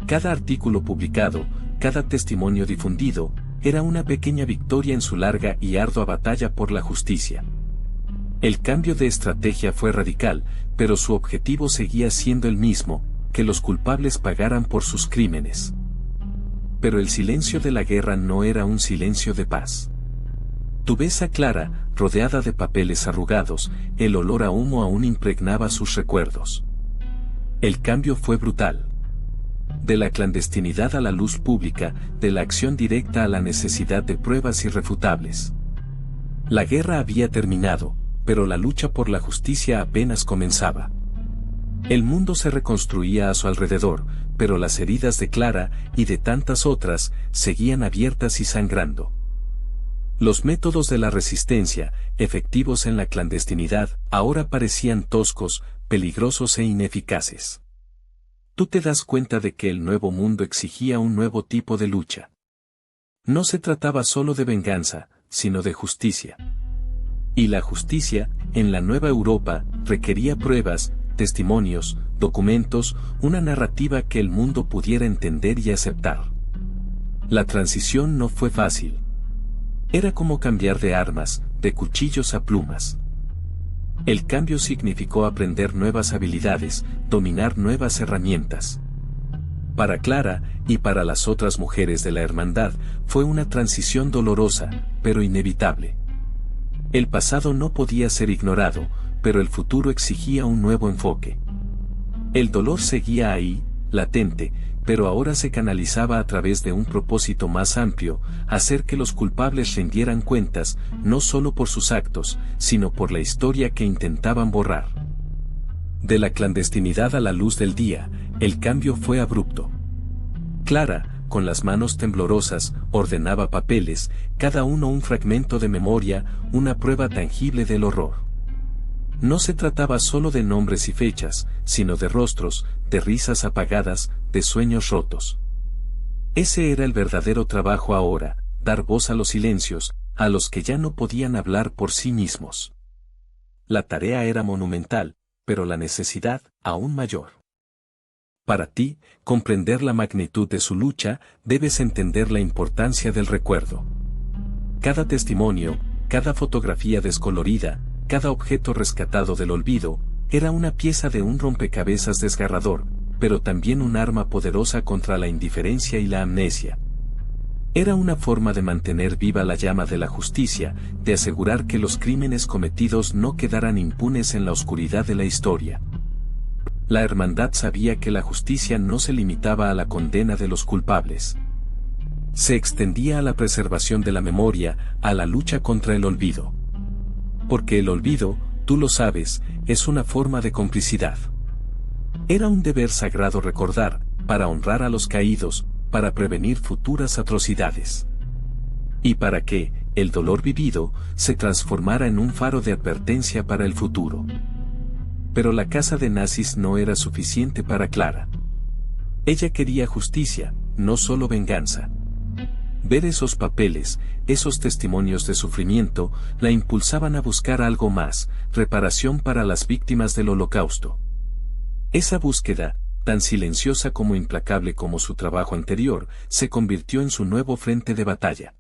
Cada artículo publicado, cada testimonio difundido, era una pequeña victoria en su larga y ardua batalla por la justicia. El cambio de estrategia fue radical, pero su objetivo seguía siendo el mismo, que los culpables pagaran por sus crímenes. Pero el silencio de la guerra no era un silencio de paz. Tu ves a Clara, rodeada de papeles arrugados, el olor a humo aún impregnaba sus recuerdos. El cambio fue brutal. De la clandestinidad a la luz pública, de la acción directa a la necesidad de pruebas irrefutables. La guerra había terminado, pero la lucha por la justicia apenas comenzaba. El mundo se reconstruía a su alrededor, pero las heridas de Clara, y de tantas otras, seguían abiertas y sangrando. Los métodos de la resistencia, efectivos en la clandestinidad, ahora parecían toscos, peligrosos e ineficaces. Tú te das cuenta de que el nuevo mundo exigía un nuevo tipo de lucha. No se trataba solo de venganza, sino de justicia. Y la justicia, en la nueva Europa, requería pruebas, testimonios, documentos, una narrativa que el mundo pudiera entender y aceptar. La transición no fue fácil. Era como cambiar de armas, de cuchillos a plumas. El cambio significó aprender nuevas habilidades, dominar nuevas herramientas. Para Clara, y para las otras mujeres de la hermandad, fue una transición dolorosa, pero inevitable. El pasado no podía ser ignorado, pero el futuro exigía un nuevo enfoque. El dolor seguía ahí, latente, pero ahora se canalizaba a través de un propósito más amplio, hacer que los culpables rindieran cuentas, no solo por sus actos, sino por la historia que intentaban borrar. De la clandestinidad a la luz del día, el cambio fue abrupto. Clara, con las manos temblorosas, ordenaba papeles, cada uno un fragmento de memoria, una prueba tangible del horror. No se trataba solo de nombres y fechas, sino de rostros, de risas apagadas, de sueños rotos. Ese era el verdadero trabajo ahora, dar voz a los silencios, a los que ya no podían hablar por sí mismos. La tarea era monumental, pero la necesidad, aún mayor. Para ti, comprender la magnitud de su lucha, debes entender la importancia del recuerdo. Cada testimonio, cada fotografía descolorida, cada objeto rescatado del olvido, era una pieza de un rompecabezas desgarrador, pero también un arma poderosa contra la indiferencia y la amnesia. Era una forma de mantener viva la llama de la justicia, de asegurar que los crímenes cometidos no quedaran impunes en la oscuridad de la historia. La hermandad sabía que la justicia no se limitaba a la condena de los culpables. Se extendía a la preservación de la memoria, a la lucha contra el olvido. Porque el olvido, tú lo sabes, es una forma de complicidad. Era un deber sagrado recordar, para honrar a los caídos, para prevenir futuras atrocidades. Y para que, el dolor vivido, se transformara en un faro de advertencia para el futuro. Pero la casa de nazis no era suficiente para Clara. Ella quería justicia, no solo venganza. Ver esos papeles, esos testimonios de sufrimiento, la impulsaban a buscar algo más, reparación para las víctimas del Holocausto. Esa búsqueda, tan silenciosa como implacable como su trabajo anterior, se convirtió en su nuevo frente de batalla.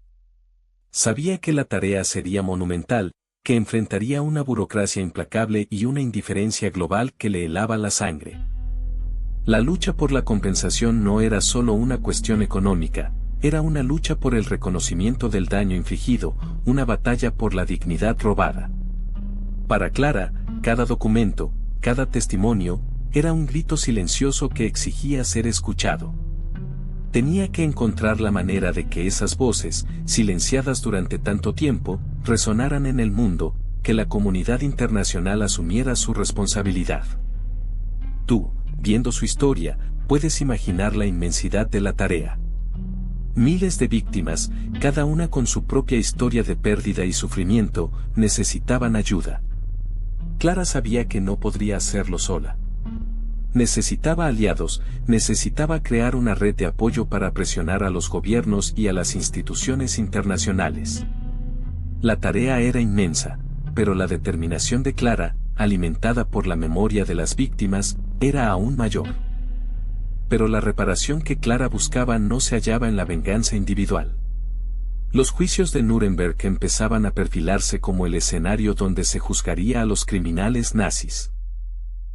Sabía que la tarea sería monumental, que enfrentaría una burocracia implacable y una indiferencia global que le helaba la sangre. La lucha por la compensación no era solo una cuestión económica, era una lucha por el reconocimiento del daño infligido, una batalla por la dignidad robada. Para Clara, cada documento, cada testimonio, era un grito silencioso que exigía ser escuchado. Tenía que encontrar la manera de que esas voces, silenciadas durante tanto tiempo, resonaran en el mundo, que la comunidad internacional asumiera su responsabilidad. Tú, viendo su historia, puedes imaginar la inmensidad de la tarea. Miles de víctimas, cada una con su propia historia de pérdida y sufrimiento, necesitaban ayuda. Clara sabía que no podría hacerlo sola. Necesitaba aliados, necesitaba crear una red de apoyo para presionar a los gobiernos y a las instituciones internacionales. La tarea era inmensa, pero la determinación de Clara, alimentada por la memoria de las víctimas, era aún mayor. Pero la reparación que Clara buscaba no se hallaba en la venganza individual. Los juicios de Nuremberg empezaban a perfilarse como el escenario donde se juzgaría a los criminales nazis.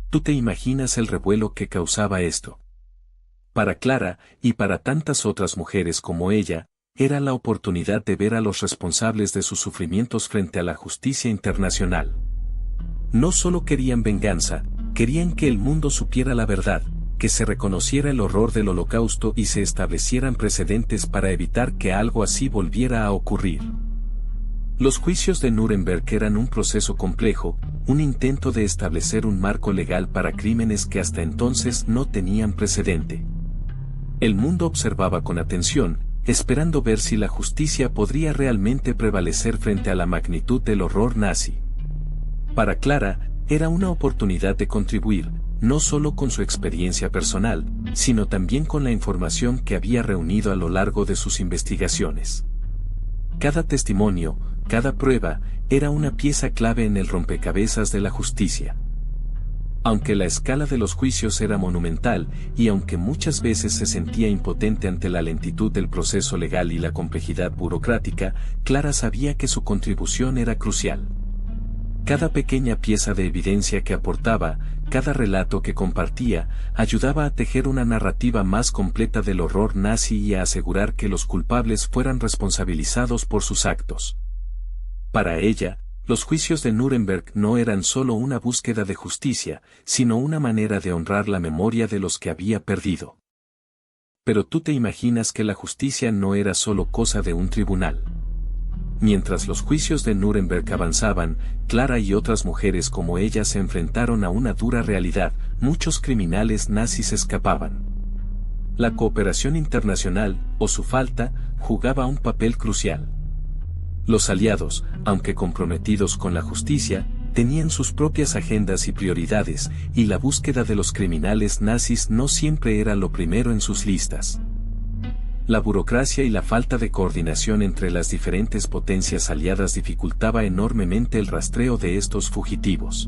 ¿Tú te imaginas el revuelo que causaba esto? Para Clara, y para tantas otras mujeres como ella, era la oportunidad de ver a los responsables de sus sufrimientos frente a la justicia internacional. No solo querían venganza, querían que el mundo supiera la verdad, que se reconociera el horror del Holocausto y se establecieran precedentes para evitar que algo así volviera a ocurrir. Los juicios de Nuremberg eran un proceso complejo, un intento de establecer un marco legal para crímenes que hasta entonces no tenían precedente. El mundo observaba con atención, esperando ver si la justicia podría realmente prevalecer frente a la magnitud del horror nazi. Para Clara, era una oportunidad de contribuir, no solo con su experiencia personal, sino también con la información que había reunido a lo largo de sus investigaciones. Cada testimonio, cada prueba, era una pieza clave en el rompecabezas de la justicia. Aunque la escala de los juicios era monumental, y aunque muchas veces se sentía impotente ante la lentitud del proceso legal y la complejidad burocrática, Clara sabía que su contribución era crucial. Cada pequeña pieza de evidencia que aportaba, cada relato que compartía, ayudaba a tejer una narrativa más completa del horror nazi y a asegurar que los culpables fueran responsabilizados por sus actos. Para ella, los juicios de Nuremberg no eran solo una búsqueda de justicia, sino una manera de honrar la memoria de los que había perdido. Pero tú te imaginas que la justicia no era solo cosa de un tribunal. Mientras los juicios de Nuremberg avanzaban, Clara y otras mujeres como ella se enfrentaron a una dura realidad: muchos criminales nazis escapaban. La cooperación internacional, o su falta, jugaba un papel crucial. Los aliados, aunque comprometidos con la justicia, tenían sus propias agendas y prioridades, y la búsqueda de los criminales nazis no siempre era lo primero en sus listas. La burocracia y la falta de coordinación entre las diferentes potencias aliadas dificultaba enormemente el rastreo de estos fugitivos.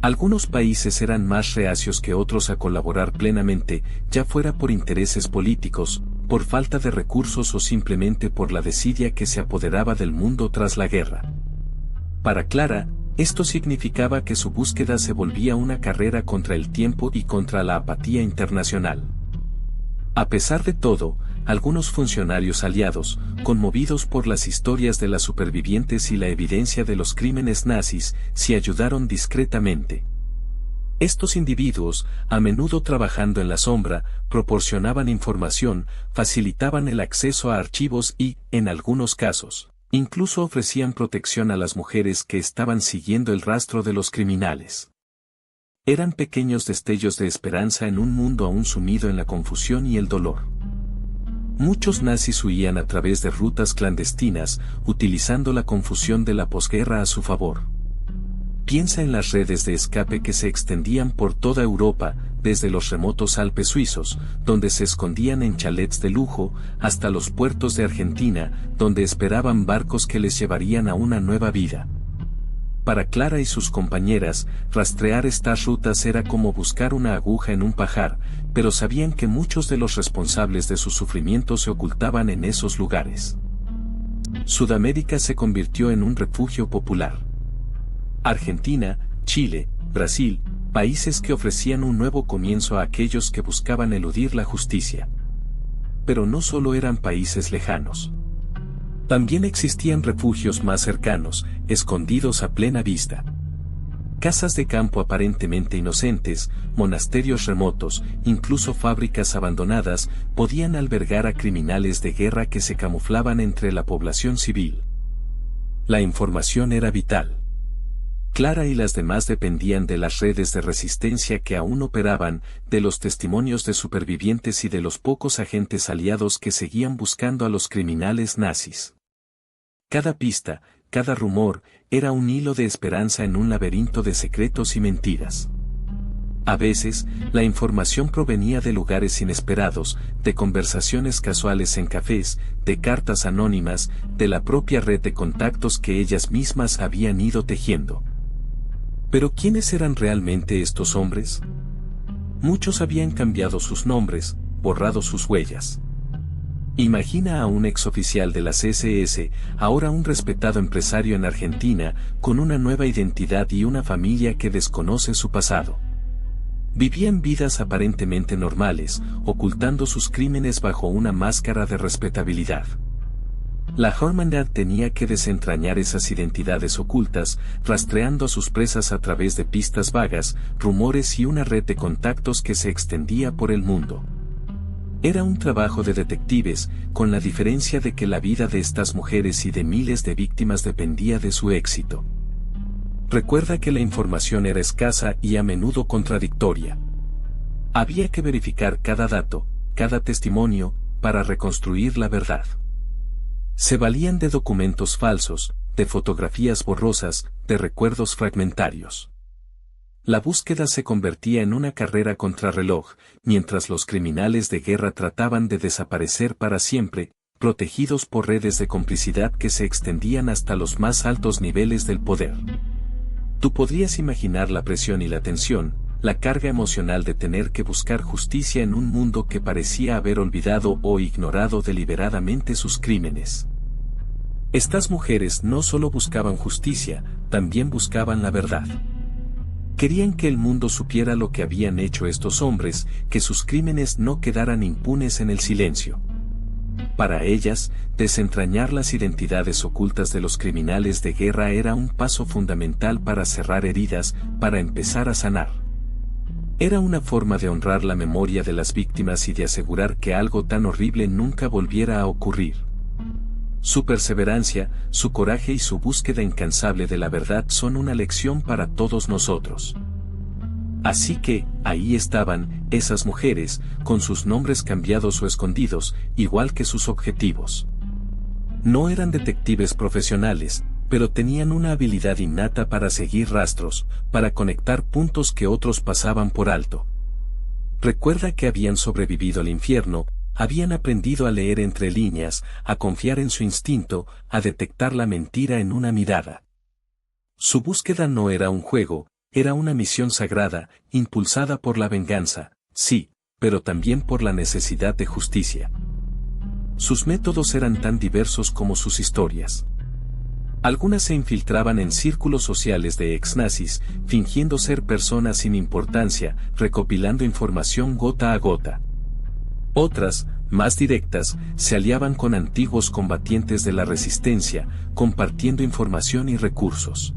Algunos países eran más reacios que otros a colaborar plenamente, ya fuera por intereses políticos, por falta de recursos o simplemente por la desidia que se apoderaba del mundo tras la guerra. Para Clara, esto significaba que su búsqueda se volvía una carrera contra el tiempo y contra la apatía internacional. A pesar de todo, algunos funcionarios aliados, conmovidos por las historias de las supervivientes y la evidencia de los crímenes nazis, sí ayudaron discretamente. Estos individuos, a menudo trabajando en la sombra, proporcionaban información, facilitaban el acceso a archivos y, en algunos casos, incluso ofrecían protección a las mujeres que estaban siguiendo el rastro de los criminales. Eran pequeños destellos de esperanza en un mundo aún sumido en la confusión y el dolor. Muchos nazis huían a través de rutas clandestinas, utilizando la confusión de la posguerra a su favor. Piensa en las redes de escape que se extendían por toda Europa, desde los remotos Alpes suizos, donde se escondían en chalets de lujo, hasta los puertos de Argentina, donde esperaban barcos que les llevarían a una nueva vida. Para Clara y sus compañeras, rastrear estas rutas era como buscar una aguja en un pajar, pero sabían que muchos de los responsables de su sufrimiento se ocultaban en esos lugares. Sudamérica se convirtió en un refugio popular. Argentina, Chile, Brasil, países que ofrecían un nuevo comienzo a aquellos que buscaban eludir la justicia. Pero no solo eran países lejanos. También existían refugios más cercanos, escondidos a plena vista. Casas de campo aparentemente inocentes, monasterios remotos, incluso fábricas abandonadas, podían albergar a criminales de guerra que se camuflaban entre la población civil. La información era vital. Clara y las demás dependían de las redes de resistencia que aún operaban, de los testimonios de supervivientes y de los pocos agentes aliados que seguían buscando a los criminales nazis. Cada pista, cada rumor, era un hilo de esperanza en un laberinto de secretos y mentiras. A veces, la información provenía de lugares inesperados, de conversaciones casuales en cafés, de cartas anónimas, de la propia red de contactos que ellas mismas habían ido tejiendo. Pero ¿quiénes eran realmente estos hombres? Muchos habían cambiado sus nombres, borrado sus huellas. Imagina a un exoficial de las SS, ahora un respetado empresario en Argentina, con una nueva identidad y una familia que desconoce su pasado. Vivían vidas aparentemente normales, ocultando sus crímenes bajo una máscara de respetabilidad. La Hermandad tenía que desentrañar esas identidades ocultas, rastreando a sus presas a través de pistas vagas, rumores y una red de contactos que se extendía por el mundo. Era un trabajo de detectives, con la diferencia de que la vida de estas mujeres y de miles de víctimas dependía de su éxito. Recuerda que la información era escasa y a menudo contradictoria. Había que verificar cada dato, cada testimonio, para reconstruir la verdad. Se valían de documentos falsos, de fotografías borrosas, de recuerdos fragmentarios. La búsqueda se convertía en una carrera contrarreloj, mientras los criminales de guerra trataban de desaparecer para siempre, protegidos por redes de complicidad que se extendían hasta los más altos niveles del poder. Tú podrías imaginar la presión y la tensión, la carga emocional de tener que buscar justicia en un mundo que parecía haber olvidado o ignorado deliberadamente sus crímenes. Estas mujeres no solo buscaban justicia, también buscaban la verdad. Querían que el mundo supiera lo que habían hecho estos hombres, que sus crímenes no quedaran impunes en el silencio. Para ellas, desentrañar las identidades ocultas de los criminales de guerra era un paso fundamental para cerrar heridas, para empezar a sanar. Era una forma de honrar la memoria de las víctimas y de asegurar que algo tan horrible nunca volviera a ocurrir. Su perseverancia, su coraje y su búsqueda incansable de la verdad son una lección para todos nosotros. Así que, ahí estaban, esas mujeres, con sus nombres cambiados o escondidos, igual que sus objetivos. No eran detectives profesionales, pero tenían una habilidad innata para seguir rastros, para conectar puntos que otros pasaban por alto. Recuerda que habían sobrevivido al infierno, habían aprendido a leer entre líneas, a confiar en su instinto, a detectar la mentira en una mirada. Su búsqueda no era un juego, era una misión sagrada, impulsada por la venganza, sí, pero también por la necesidad de justicia. Sus métodos eran tan diversos como sus historias. Algunas se infiltraban en círculos sociales de ex-nazis, fingiendo ser personas sin importancia, recopilando información gota a gota. Otras, más directas, se aliaban con antiguos combatientes de la resistencia, compartiendo información y recursos.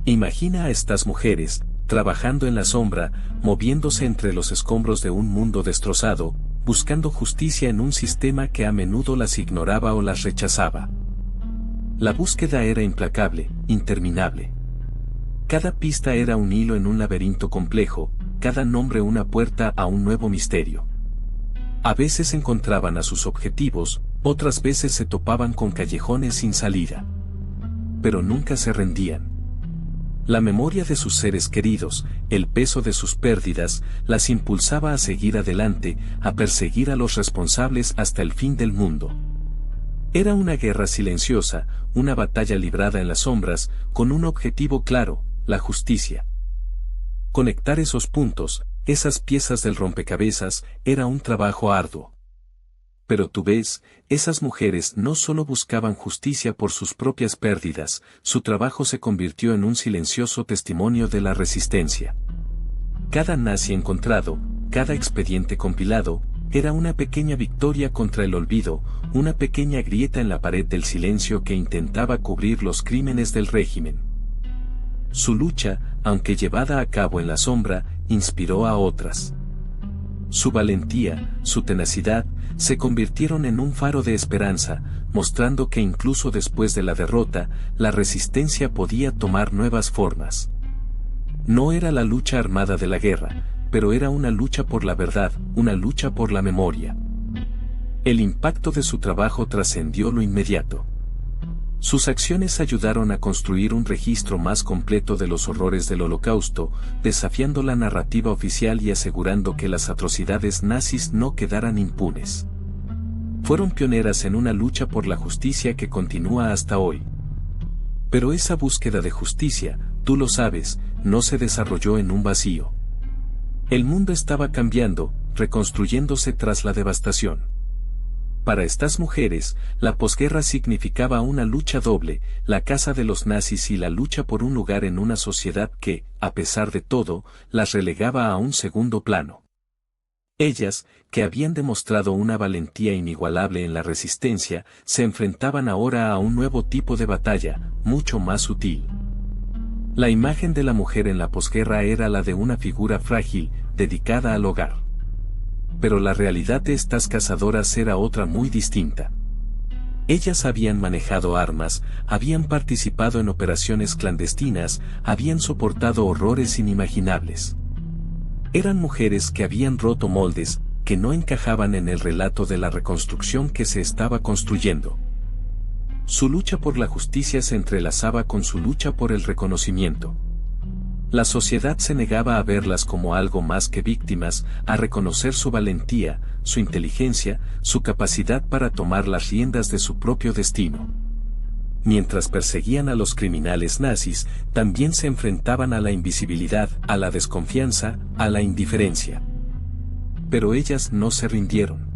Imagina a estas mujeres, trabajando en la sombra, moviéndose entre los escombros de un mundo destrozado, buscando justicia en un sistema que a menudo las ignoraba o las rechazaba. La búsqueda era implacable, interminable. Cada pista era un hilo en un laberinto complejo, cada nombre una puerta a un nuevo misterio. A veces encontraban a sus objetivos, otras veces se topaban con callejones sin salida. Pero nunca se rendían. La memoria de sus seres queridos, el peso de sus pérdidas, las impulsaba a seguir adelante, a perseguir a los responsables hasta el fin del mundo. Era una guerra silenciosa, una batalla librada en las sombras, con un objetivo claro, la justicia. Conectar esos puntos, esas piezas del rompecabezas, era un trabajo arduo. Pero tú ves, esas mujeres no solo buscaban justicia por sus propias pérdidas, su trabajo se convirtió en un silencioso testimonio de la resistencia. Cada nazi encontrado, cada expediente compilado, era una pequeña victoria contra el olvido, una pequeña grieta en la pared del silencio que intentaba cubrir los crímenes del régimen. Su lucha, aunque llevada a cabo en la sombra, inspiró a otras. Su valentía, su tenacidad, se convirtieron en un faro de esperanza, mostrando que incluso después de la derrota, la resistencia podía tomar nuevas formas. No era la lucha armada de la guerra, pero era una lucha por la verdad, una lucha por la memoria. El impacto de su trabajo trascendió lo inmediato. Sus acciones ayudaron a construir un registro más completo de los horrores del Holocausto, desafiando la narrativa oficial y asegurando que las atrocidades nazis no quedaran impunes. Fueron pioneras en una lucha por la justicia que continúa hasta hoy. Pero esa búsqueda de justicia, tú lo sabes, no se desarrolló en un vacío. El mundo estaba cambiando, reconstruyéndose tras la devastación. Para estas mujeres, la posguerra significaba una lucha doble, la caza de los nazis y la lucha por un lugar en una sociedad que, a pesar de todo, las relegaba a un segundo plano. Ellas, que habían demostrado una valentía inigualable en la resistencia, se enfrentaban ahora a un nuevo tipo de batalla, mucho más sutil. La imagen de la mujer en la posguerra era la de una figura frágil, dedicada al hogar. Pero la realidad de estas cazadoras era otra muy distinta. Ellas habían manejado armas, habían participado en operaciones clandestinas, habían soportado horrores inimaginables. Eran mujeres que habían roto moldes, que no encajaban en el relato de la reconstrucción que se estaba construyendo. Su lucha por la justicia se entrelazaba con su lucha por el reconocimiento. La sociedad se negaba a verlas como algo más que víctimas, a reconocer su valentía, su inteligencia, su capacidad para tomar las riendas de su propio destino. Mientras perseguían a los criminales nazis, también se enfrentaban a la invisibilidad, a la desconfianza, a la indiferencia. Pero ellas no se rindieron.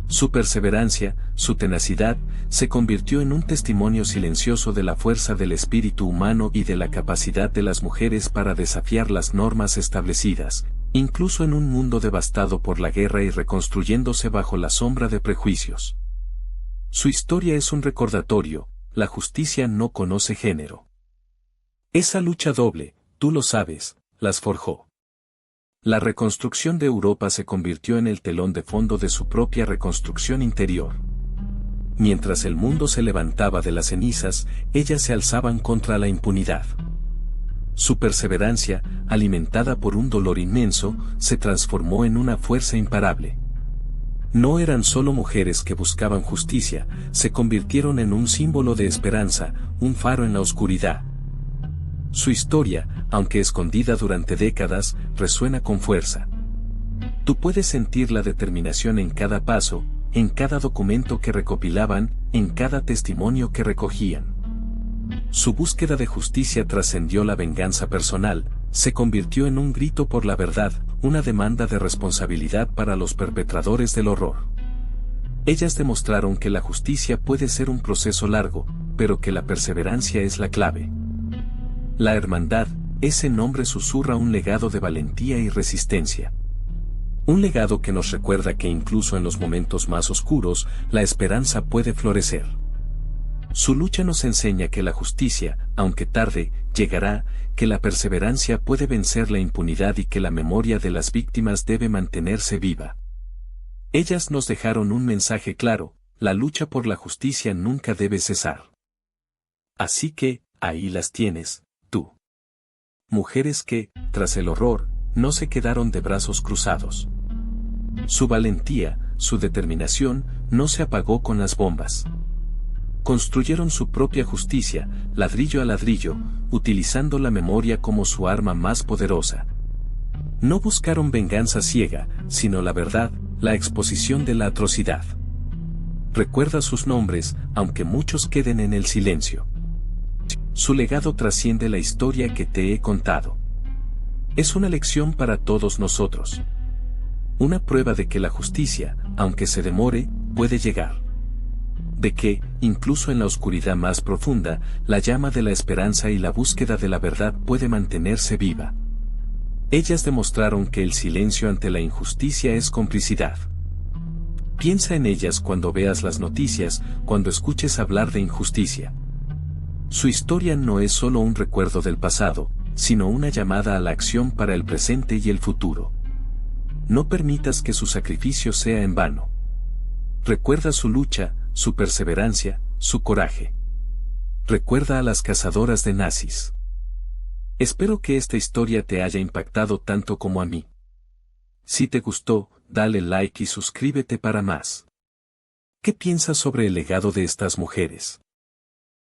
Su perseverancia, su tenacidad, se convirtió en un testimonio silencioso de la fuerza del espíritu humano y de la capacidad de las mujeres para desafiar las normas establecidas, incluso en un mundo devastado por la guerra y reconstruyéndose bajo la sombra de prejuicios. Su historia es un recordatorio, la justicia no conoce género. Esa lucha doble, tú lo sabes, las forjó. La reconstrucción de Europa se convirtió en el telón de fondo de su propia reconstrucción interior. Mientras el mundo se levantaba de las cenizas, ellas se alzaban contra la impunidad. Su perseverancia, alimentada por un dolor inmenso, se transformó en una fuerza imparable. No eran solo mujeres que buscaban justicia, se convirtieron en un símbolo de esperanza, un faro en la oscuridad. Su historia, aunque escondida durante décadas, resuena con fuerza. Tú puedes sentir la determinación en cada paso, en cada documento que recopilaban, en cada testimonio que recogían. Su búsqueda de justicia trascendió la venganza personal, se convirtió en un grito por la verdad, una demanda de responsabilidad para los perpetradores del horror. Ellas demostraron que la justicia puede ser un proceso largo, pero que la perseverancia es la clave. La hermandad, ese nombre susurra un legado de valentía y resistencia. Un legado que nos recuerda que incluso en los momentos más oscuros, la esperanza puede florecer. Su lucha nos enseña que la justicia, aunque tarde, llegará, que la perseverancia puede vencer la impunidad y que la memoria de las víctimas debe mantenerse viva. Ellas nos dejaron un mensaje claro: la lucha por la justicia nunca debe cesar. Así que, ahí las tienes, tú. Mujeres que, tras el horror, no se quedaron de brazos cruzados. Su valentía, su determinación, no se apagó con las bombas. Construyeron su propia justicia, ladrillo a ladrillo, utilizando la memoria como su arma más poderosa. No buscaron venganza ciega, sino la verdad, la exposición de la atrocidad. Recuerda sus nombres, aunque muchos queden en el silencio. Su legado trasciende la historia que te he contado. Es una lección para todos nosotros. Una prueba de que la justicia, aunque se demore, puede llegar. De que, incluso en la oscuridad más profunda, la llama de la esperanza y la búsqueda de la verdad puede mantenerse viva. Ellas demostraron que el silencio ante la injusticia es complicidad. Piensa en ellas cuando veas las noticias, cuando escuches hablar de injusticia. Su historia no es solo un recuerdo del pasado, sino una llamada a la acción para el presente y el futuro. No permitas que su sacrificio sea en vano. Recuerda su lucha, su perseverancia, su coraje. Recuerda a las cazadoras de nazis. Espero que esta historia te haya impactado tanto como a mí. Si te gustó, dale like y suscríbete para más. ¿Qué piensas sobre el legado de estas mujeres?